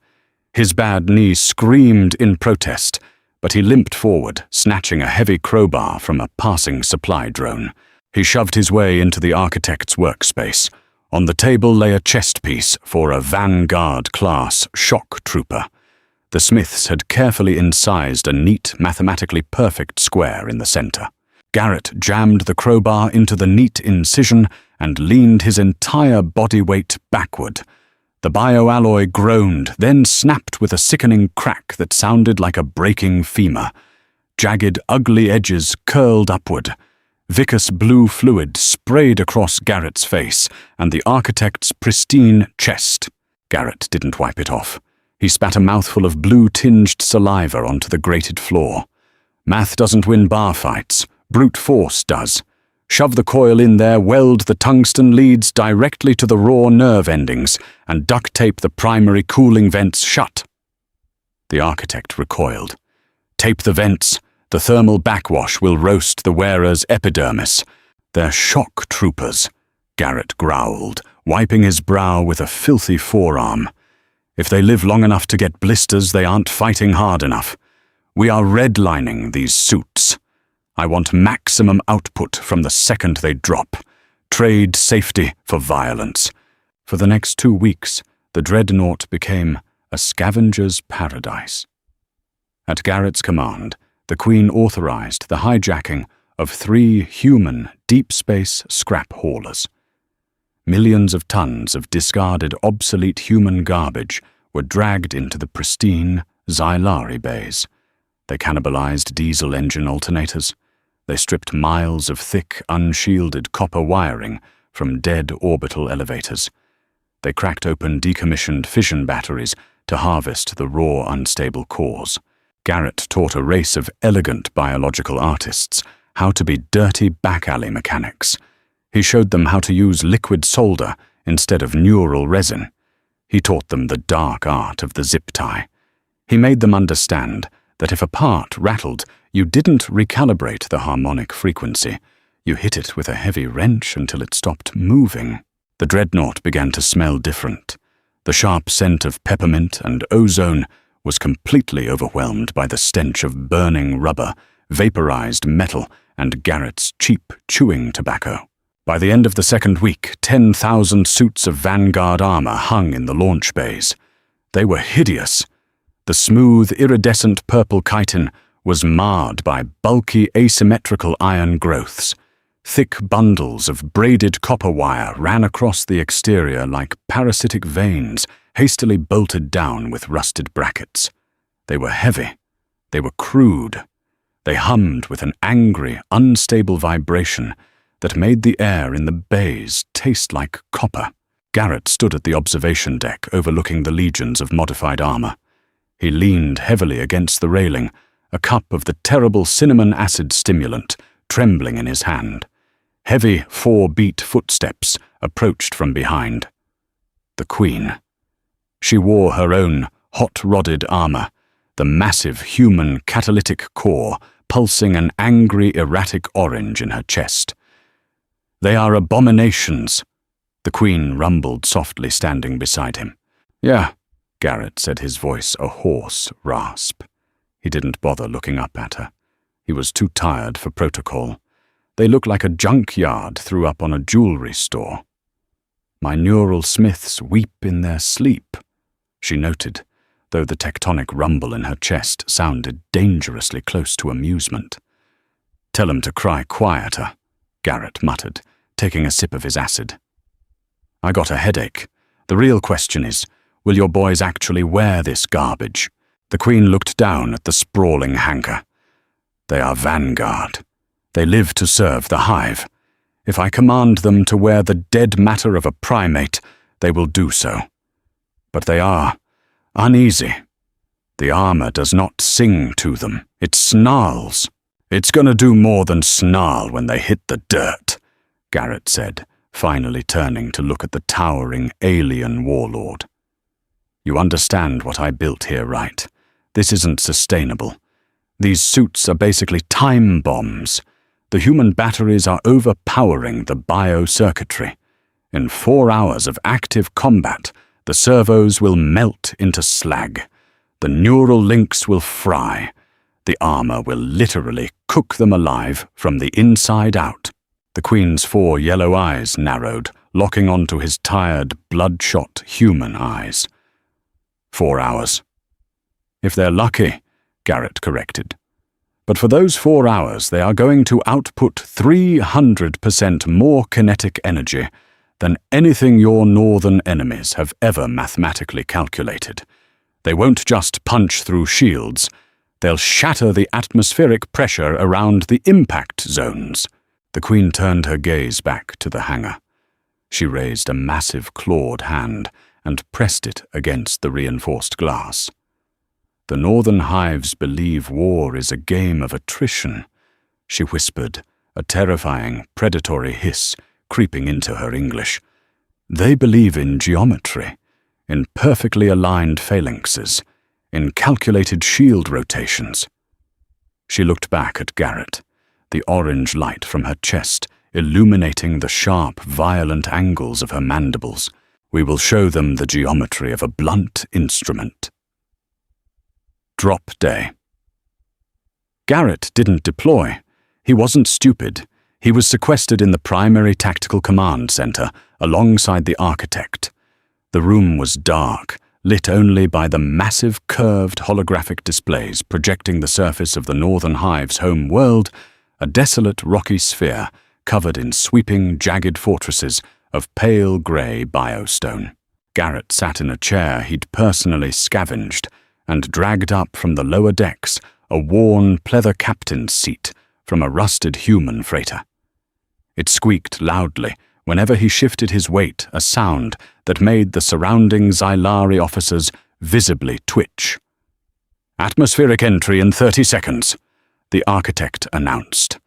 S1: His bad knee screamed in protest, but he limped forward, snatching a heavy crowbar from a passing supply drone. He shoved his way into the architect's workspace. On the table lay a chest piece for a Vanguard-class shock trooper. The Smiths had carefully incised a neat, mathematically perfect square in the center. Garrett jammed the crowbar into the neat incision and leaned his entire body weight backward. The bioalloy groaned, then snapped with a sickening crack that sounded like a breaking femur. Jagged, ugly edges curled upward. Viscous blue fluid sprayed across Garrett's face and the architect's pristine chest. Garrett didn't wipe it off. He spat a mouthful of blue-tinged saliva onto the grated floor. "Math doesn't win bar fights. Brute force does. Shove the coil in there, weld the tungsten leads directly to the raw nerve endings, and duct tape the primary cooling vents shut." The architect recoiled. "Tape the vents. The thermal backwash will roast the wearer's epidermis." "They're shock troopers," Garrett growled, wiping his brow with a filthy forearm. "If they live long enough to get blisters, they aren't fighting hard enough. We are redlining these suits. I want maximum output from the second they drop. Trade safety for violence." For the next 2 weeks, the dreadnought became a scavenger's paradise. At Garrett's command, the Queen authorized the hijacking of 3 human deep space scrap haulers. Millions of tons of discarded obsolete human garbage were dragged into the pristine Xylari bays. They cannibalized diesel engine alternators. They stripped miles of thick, unshielded copper wiring from dead orbital elevators. They cracked open decommissioned fission batteries to harvest the raw, unstable cores. Garrett taught a race of elegant biological artists how to be dirty back-alley mechanics. He showed them how to use liquid solder instead of neural resin. He taught them the dark art of the zip tie. He made them understand that if a part rattled, you didn't recalibrate the harmonic frequency. You hit it with a heavy wrench until it stopped moving. The dreadnought began to smell different. The sharp scent of peppermint and ozone was completely overwhelmed by the stench of burning rubber, vaporized metal, and Garrett's cheap chewing tobacco. By the end of the second week, 10,000 suits of Vanguard armor hung in the launch bays. They were hideous. The smooth, iridescent purple chitin was marred by bulky, asymmetrical iron growths. Thick bundles of braided copper wire ran across the exterior like parasitic veins, hastily bolted down with rusted brackets. They were heavy. They were crude. They hummed with an angry, unstable vibration that made the air in the bays taste like copper. Garrett stood at the observation deck overlooking the legions of modified armor. He leaned heavily against the railing, a cup of the terrible cinnamon acid stimulant trembling in his hand. Heavy 4-beat footsteps approached from behind. The Queen. She wore her own hot-rodded armor, the massive human catalytic core pulsing an angry, erratic orange in her chest. "They are abominations," the Queen rumbled softly, standing beside him. "Yeah," Garrett said, his voice a hoarse rasp. He didn't bother looking up at her. He was too tired for protocol. "They look like a junkyard threw up on a jewelry store." "My neural smiths weep in their sleep," she noted, though the tectonic rumble in her chest sounded dangerously close to amusement. "Tell 'em to cry quieter," Garrett muttered, taking a sip of his acid. "I got a headache. The real question is, will your boys actually wear this garbage?" The Queen looked down at the sprawling hangar. "They are Vanguard. They live to serve the Hive. If I command them to wear the dead matter of a primate, they will do so. But they are uneasy. The armor does not sing to them. It snarls. It's gonna do more than snarl when they hit the dirt," Garrett said, finally turning to look at the towering alien warlord. "You understand what I built here, right? This isn't sustainable. These suits are basically time bombs. The human batteries are overpowering the biocircuitry. In 4 hours of active combat, the servos will melt into slag. The neural links will fry. The armor will literally cook them alive from the inside out." The Queen's 4 yellow eyes narrowed, locking onto his tired, bloodshot human eyes. 4 hours. "If they're lucky," Garrett corrected. "But for those 4 hours, they are going to output 300% more kinetic energy than anything your northern enemies have ever mathematically calculated. They won't just punch through shields. They'll shatter the atmospheric pressure around the impact zones." The Queen turned her gaze back to the hangar. She raised a massive clawed hand and pressed it against the reinforced glass. "The Northern Hives believe war is a game of attrition," she whispered, a terrifying, predatory hiss creeping into her English. "They believe in geometry, in perfectly aligned phalanxes, in calculated shield rotations." She looked back at Garrett, the orange light from her chest illuminating the sharp, violent angles of her mandibles. "We will show them the geometry of a blunt instrument." Drop day. Garrett didn't deploy. He wasn't stupid. He was sequestered in the primary tactical command center alongside the architect. The room was dark, lit only by the massive curved holographic displays projecting the surface of the Northern Hive's home world, a desolate rocky sphere covered in sweeping, jagged fortresses of pale grey biostone. Garrett sat in a chair he'd personally scavenged and dragged up from the lower decks a worn pleather captain's seat from a rusted human freighter. It squeaked loudly whenever he shifted his weight, a sound that made the surrounding Xylari officers visibly twitch. "Atmospheric entry in 30 seconds, the architect announced.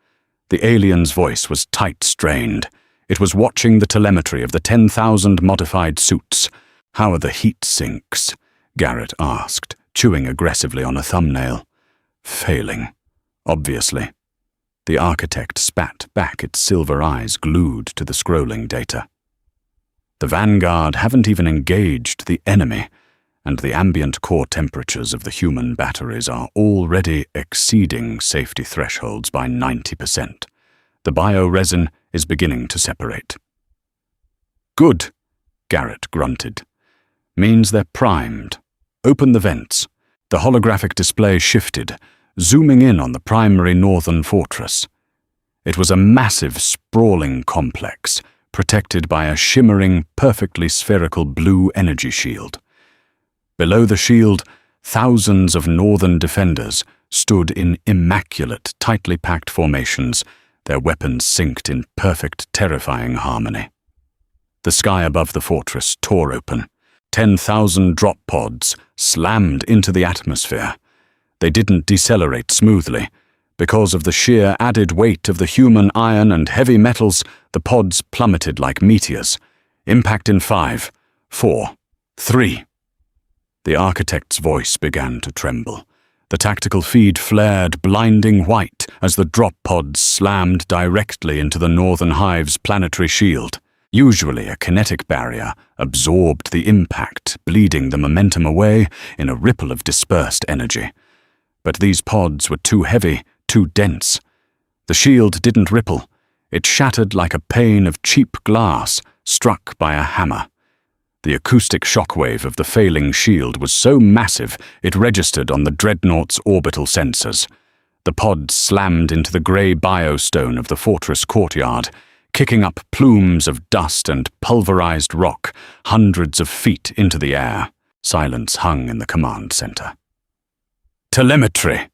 S1: The alien's voice was tight-strained. It was watching the telemetry of the 10,000 modified suits. "How are the heat sinks?" Garrett asked, chewing aggressively on a thumbnail. "Failing, obviously." The architect spat back, its silver eyes glued to the scrolling data. The Vanguard haven't even engaged the enemy, and the ambient core temperatures of the human batteries are already exceeding safety thresholds by 90%. The bioresin is beginning to separate. "Good," Garrett grunted. "Means they're primed. Open the vents." The holographic display shifted, zooming in on the primary northern fortress. It was a massive, sprawling complex, protected by a shimmering, perfectly spherical blue energy shield. Below the shield, thousands of northern defenders stood in immaculate, tightly packed formations, their weapons synced in perfect, terrifying harmony. The sky above the fortress tore open. 10,000 drop pods slammed into the atmosphere. They didn't decelerate smoothly. Because of the sheer added weight of the human iron and heavy metals, the pods plummeted like meteors. Impact in 5, 4, 3. The architect's voice began to tremble. The tactical feed flared blinding white as the drop pods slammed directly into the Northern Hive's planetary shield. Usually a kinetic barrier absorbed the impact, bleeding the momentum away in a ripple of dispersed energy. But these pods were too heavy, too dense. The shield didn't ripple. It shattered like a pane of cheap glass struck by a hammer. The acoustic shockwave of the failing shield was so massive it registered on the dreadnought's orbital sensors. The pods slammed into the grey biostone of the fortress courtyard, kicking up plumes of dust and pulverized rock hundreds of feet into the air. Silence hung in the command center. "Telemetry,"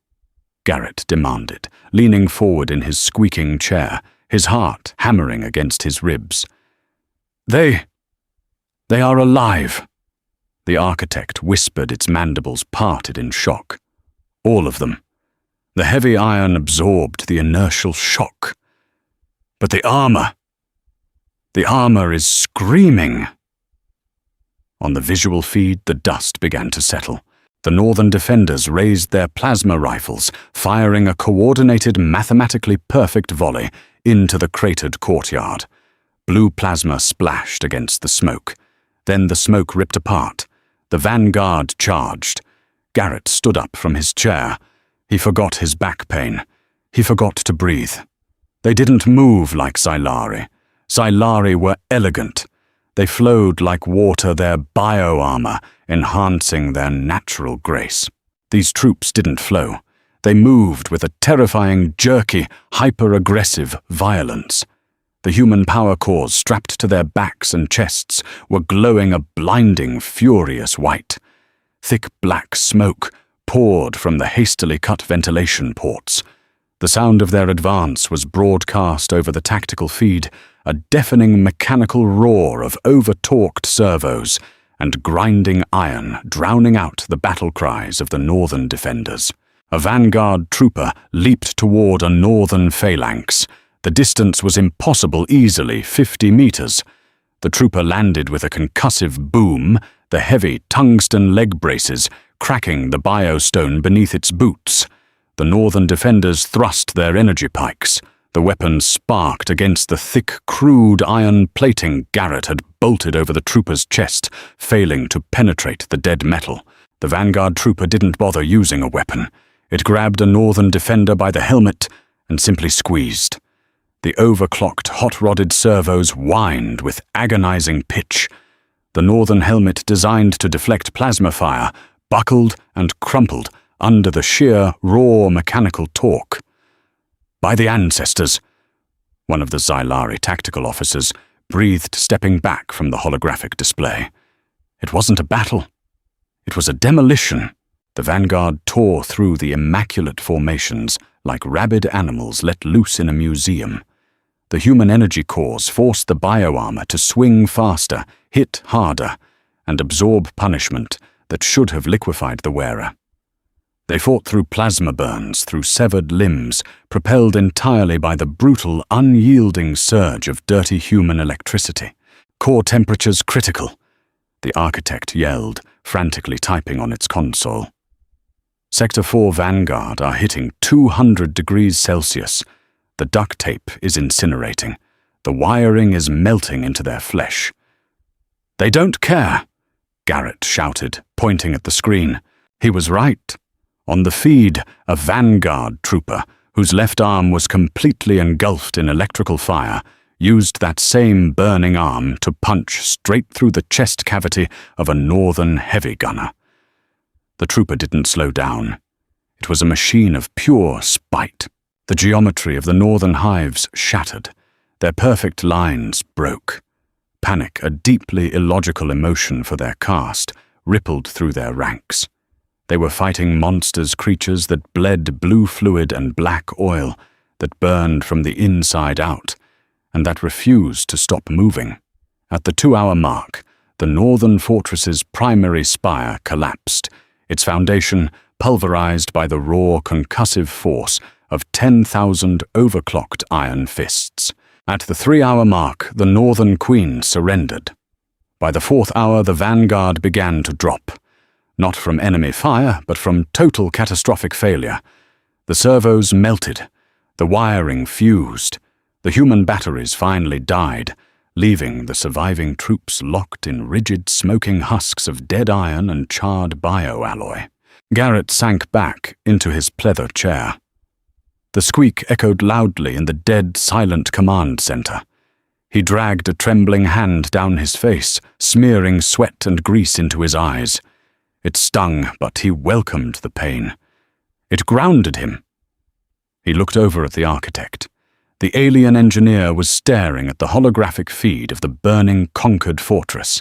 S1: Garrett demanded, leaning forward in his squeaking chair, his heart hammering against his ribs. They are alive," the architect whispered, its mandibles parted in shock. "All of them. The heavy iron absorbed the inertial shock. But the armor is screaming." On the visual feed, the dust began to settle. The northern defenders raised their plasma rifles, firing a coordinated, mathematically perfect volley into the cratered courtyard. Blue plasma splashed against the smoke. Then the smoke ripped apart. The Vanguard charged. Garrett stood up from his chair. He forgot his back pain. He forgot to breathe. They didn't move like Xylari. Xylari were elegant. They flowed like water, their bio-armor enhancing their natural grace. These troops didn't flow. They moved with a terrifying, jerky, hyper-aggressive violence. The human power cores strapped to their backs and chests were glowing a blinding, furious white. Thick black smoke poured from the hastily cut ventilation ports. The sound of their advance was broadcast over the tactical feed, a deafening mechanical roar of over-torqued servos and grinding iron drowning out the battle cries of the northern defenders. A Vanguard trooper leaped toward a northern phalanx. The distance was impossible, easily 50 meters. The trooper landed with a concussive boom, the heavy tungsten leg braces cracking the biostone beneath its boots. The northern defenders thrust their energy pikes. The weapons sparked against the thick, crude iron plating Garrett had bolted over the trooper's chest, failing to penetrate the dead metal. The Vanguard trooper didn't bother using a weapon. It grabbed a northern defender by the helmet and simply squeezed. The overclocked, hot-rodded servos whined with agonizing pitch. The northern helmet, designed to deflect plasma fire, buckled and crumpled under the sheer, raw mechanical torque. "By the ancestors," one of the Xylari tactical officers breathed, stepping back from the holographic display. It wasn't a battle. It was a demolition. The Vanguard tore through the immaculate formations like rabid animals let loose in a museum. The human energy cores forced the bioarmor to swing faster, hit harder, and absorb punishment that should have liquefied the wearer. They fought through plasma burns, through severed limbs, propelled entirely by the brutal, unyielding surge of dirty human electricity. "Core temperatures critical," the architect yelled, frantically typing on its console. "Sector 4 Vanguard are hitting 200 degrees Celsius. The duct tape is incinerating. The wiring is melting into their flesh." "They don't care," Garrett shouted, pointing at the screen. He was right. On the feed, a vanguard trooper, whose left arm was completely engulfed in electrical fire, used that same burning arm to punch straight through the chest cavity of a northern heavy gunner. The trooper didn't slow down. It was a machine of pure spite. The geometry of the northern hives shattered. Their perfect lines broke. Panic, a deeply illogical emotion for their caste, rippled through their ranks. They were fighting monsters, creatures that bled blue fluid and black oil, that burned from the inside out, and that refused to stop moving. At the 2-hour mark, the northern fortress's primary spire collapsed, its foundation pulverized by the raw concussive force of 10,000 overclocked iron fists. At the 3-hour mark, the Northern Queen surrendered. By the 4th hour, the vanguard began to drop. Not from enemy fire, but from total catastrophic failure. The servos melted. The wiring fused. The human batteries finally died, leaving the surviving troops locked in rigid, smoking husks of dead iron and charred bioalloy. Garrett sank back into his pleather chair. The squeak echoed loudly in the dead, silent command center. He dragged a trembling hand down his face, smearing sweat and grease into his eyes. It stung, but he welcomed the pain. It grounded him. He looked over at the architect. The alien engineer was staring at the holographic feed of the burning, conquered fortress.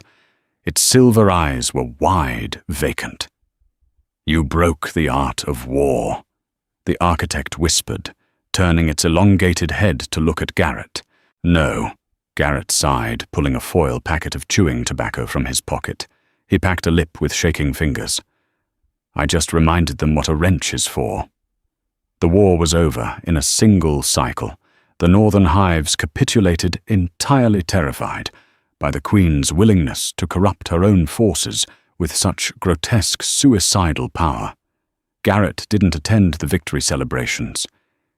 S1: Its silver eyes were wide, vacant. "You broke the art of war," the architect whispered, turning its elongated head to look at Garrett. "No," Garrett sighed, pulling a foil packet of chewing tobacco from his pocket. He packed a lip with shaking fingers. "I just reminded them what a wrench is for." The war was over in a single cycle. The northern hives capitulated, entirely terrified by the Queen's willingness to corrupt her own forces with such grotesque suicidal power. Garrett didn't attend the victory celebrations.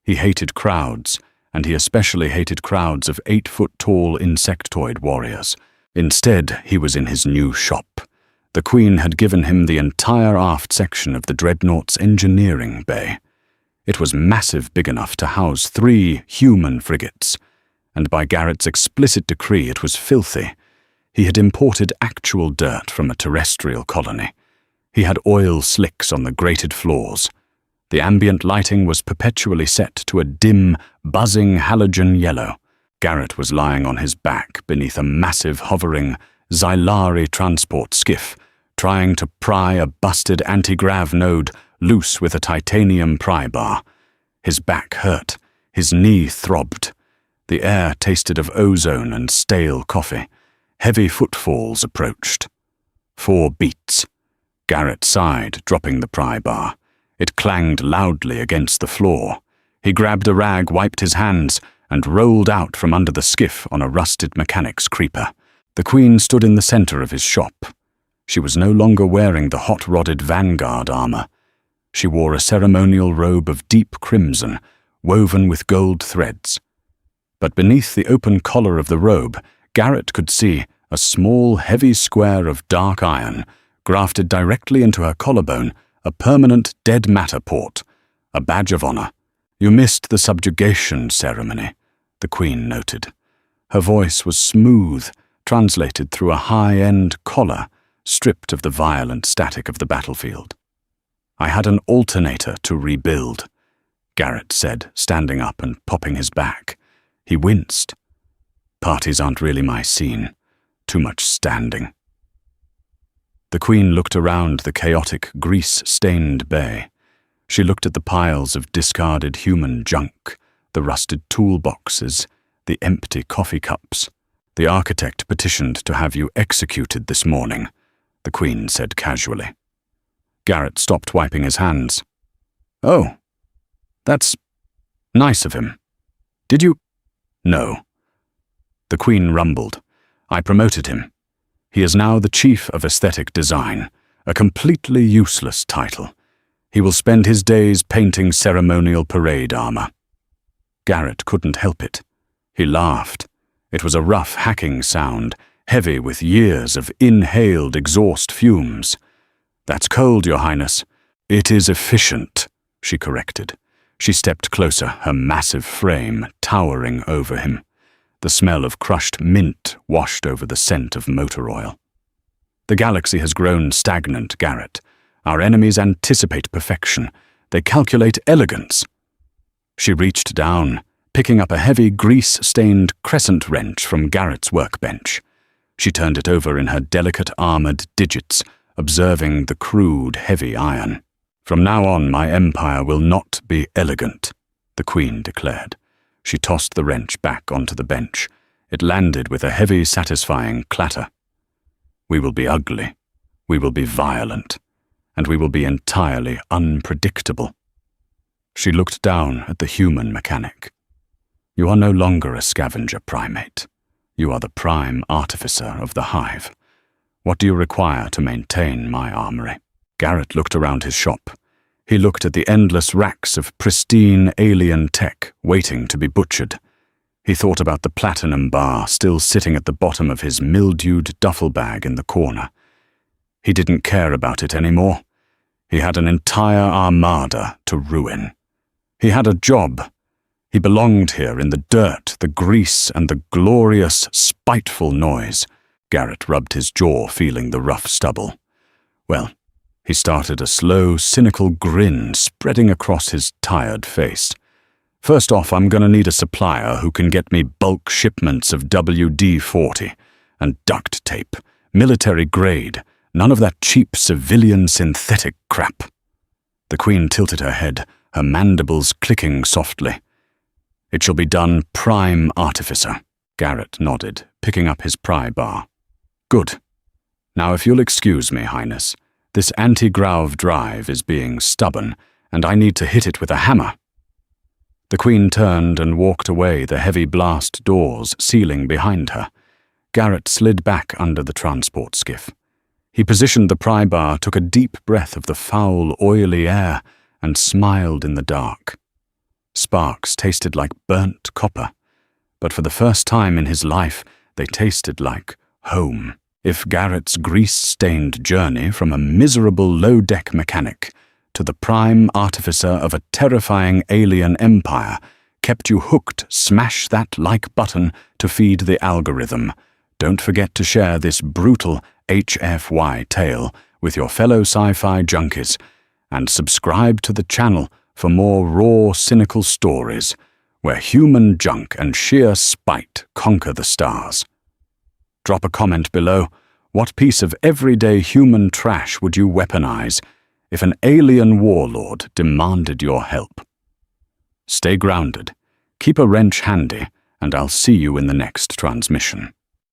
S1: He hated crowds, and he especially hated crowds of 8-foot-tall insectoid warriors. Instead, he was in his new shop. The Queen had given him the entire aft section of the Dreadnought's engineering bay. It was massive, big enough to house 3 human frigates, and by Garrett's explicit decree it was filthy. He had imported actual dirt from a terrestrial colony. He had oil slicks on the grated floors. The ambient lighting was perpetually set to a dim, buzzing halogen yellow. Garrett was lying on his back beneath a massive, hovering Xylari transport skiff, trying to pry a busted anti-grav node loose with a titanium pry bar. His back hurt. His knee throbbed. The air tasted of ozone and stale coffee. Heavy footfalls approached. 4 beats. Garrett sighed, dropping the pry bar. It clanged loudly against the floor. He grabbed a rag, wiped his hands, and rolled out from under the skiff on a rusted mechanic's creeper. The Queen stood in the center of his shop. She was no longer wearing the hot-rodded vanguard armor. She wore a ceremonial robe of deep crimson, woven with gold threads. But beneath the open collar of the robe, Garrett could see a small, heavy square of dark iron, grafted directly into her collarbone, a permanent dead matter port, a badge of honor. "You missed the subjugation ceremony," the Queen noted. Her voice was smooth, translated through a high-end collar, stripped of the violent static of the battlefield. "I had an alternator to rebuild," Garrett said, standing up and popping his back. He winced. "Parties aren't really my scene. Too much standing." The Queen looked around the chaotic, grease-stained bay. She looked at the piles of discarded human junk, the rusted toolboxes, the empty coffee cups. "The architect petitioned to have you executed this morning," the Queen said casually. Garrett stopped wiping his hands. "Oh, that's nice of him. Did you—" "No." The Queen rumbled. "I promoted him. He is now the Chief of Aesthetic Design, a completely useless title. He will spend his days painting ceremonial parade armor." Garrett couldn't help it. He laughed. It was a rough, hacking sound, heavy with years of inhaled exhaust fumes. "That's cold, Your Highness." "It is efficient," she corrected. She stepped closer, her massive frame towering over him. The smell of crushed mint washed over the scent of motor oil. "The galaxy has grown stagnant, Garrett. Our enemies anticipate perfection. They calculate elegance." She reached down, picking up a heavy, grease-stained crescent wrench from Garrett's workbench. She turned it over in her delicate armored digits, observing the crude, heavy iron. "From now on, my empire will not be elegant," the Queen declared. She tossed the wrench back onto the bench. It landed with a heavy, satisfying clatter. "We will be ugly. We will be violent. And we will be entirely unpredictable." She looked down at the human mechanic. "You are no longer a scavenger primate. You are the prime artificer of the hive. What do you require to maintain my armory?" Garrett looked around his shop. He looked at the endless racks of pristine alien tech waiting to be butchered. He thought about the platinum bar still sitting at the bottom of his mildewed duffel bag in the corner. He didn't care about it anymore. He had an entire armada to ruin. He had a job. He belonged here in the dirt, the grease, and the glorious, spiteful noise. Garrett rubbed his jaw, feeling the rough stubble. Well, he started a slow, cynical grin spreading across his tired face. "First off, I'm gonna need a supplier who can get me bulk shipments of WD-40 and duct tape, military grade, none of that cheap civilian synthetic crap." The Queen tilted her head, her mandibles clicking softly. "It shall be done, prime artificer." Garrett nodded, picking up his pry bar. "Good. Now if you'll excuse me, Highness, this anti-grav drive is being stubborn, and I need to hit it with a hammer." The Queen turned and walked away, the heavy blast doors sealing behind her. Garrett slid back under the transport skiff. He positioned the pry bar, took a deep breath of the foul, oily air, and smiled in the dark. Sparks tasted like burnt copper, but for the first time in his life, they tasted like home. If Garrett's grease-stained journey from a miserable low-deck mechanic to the prime artificer of a terrifying alien empire kept you hooked, smash that like button to feed the algorithm. Don't forget to share this brutal HFY tale with your fellow sci-fi junkies, and subscribe to the channel for more raw, cynical stories where human junk and sheer spite conquer the stars. Drop a comment below. What piece of everyday human trash would you weaponize if an alien warlord demanded your help? Stay grounded, keep a wrench handy, and I'll see you in the next transmission.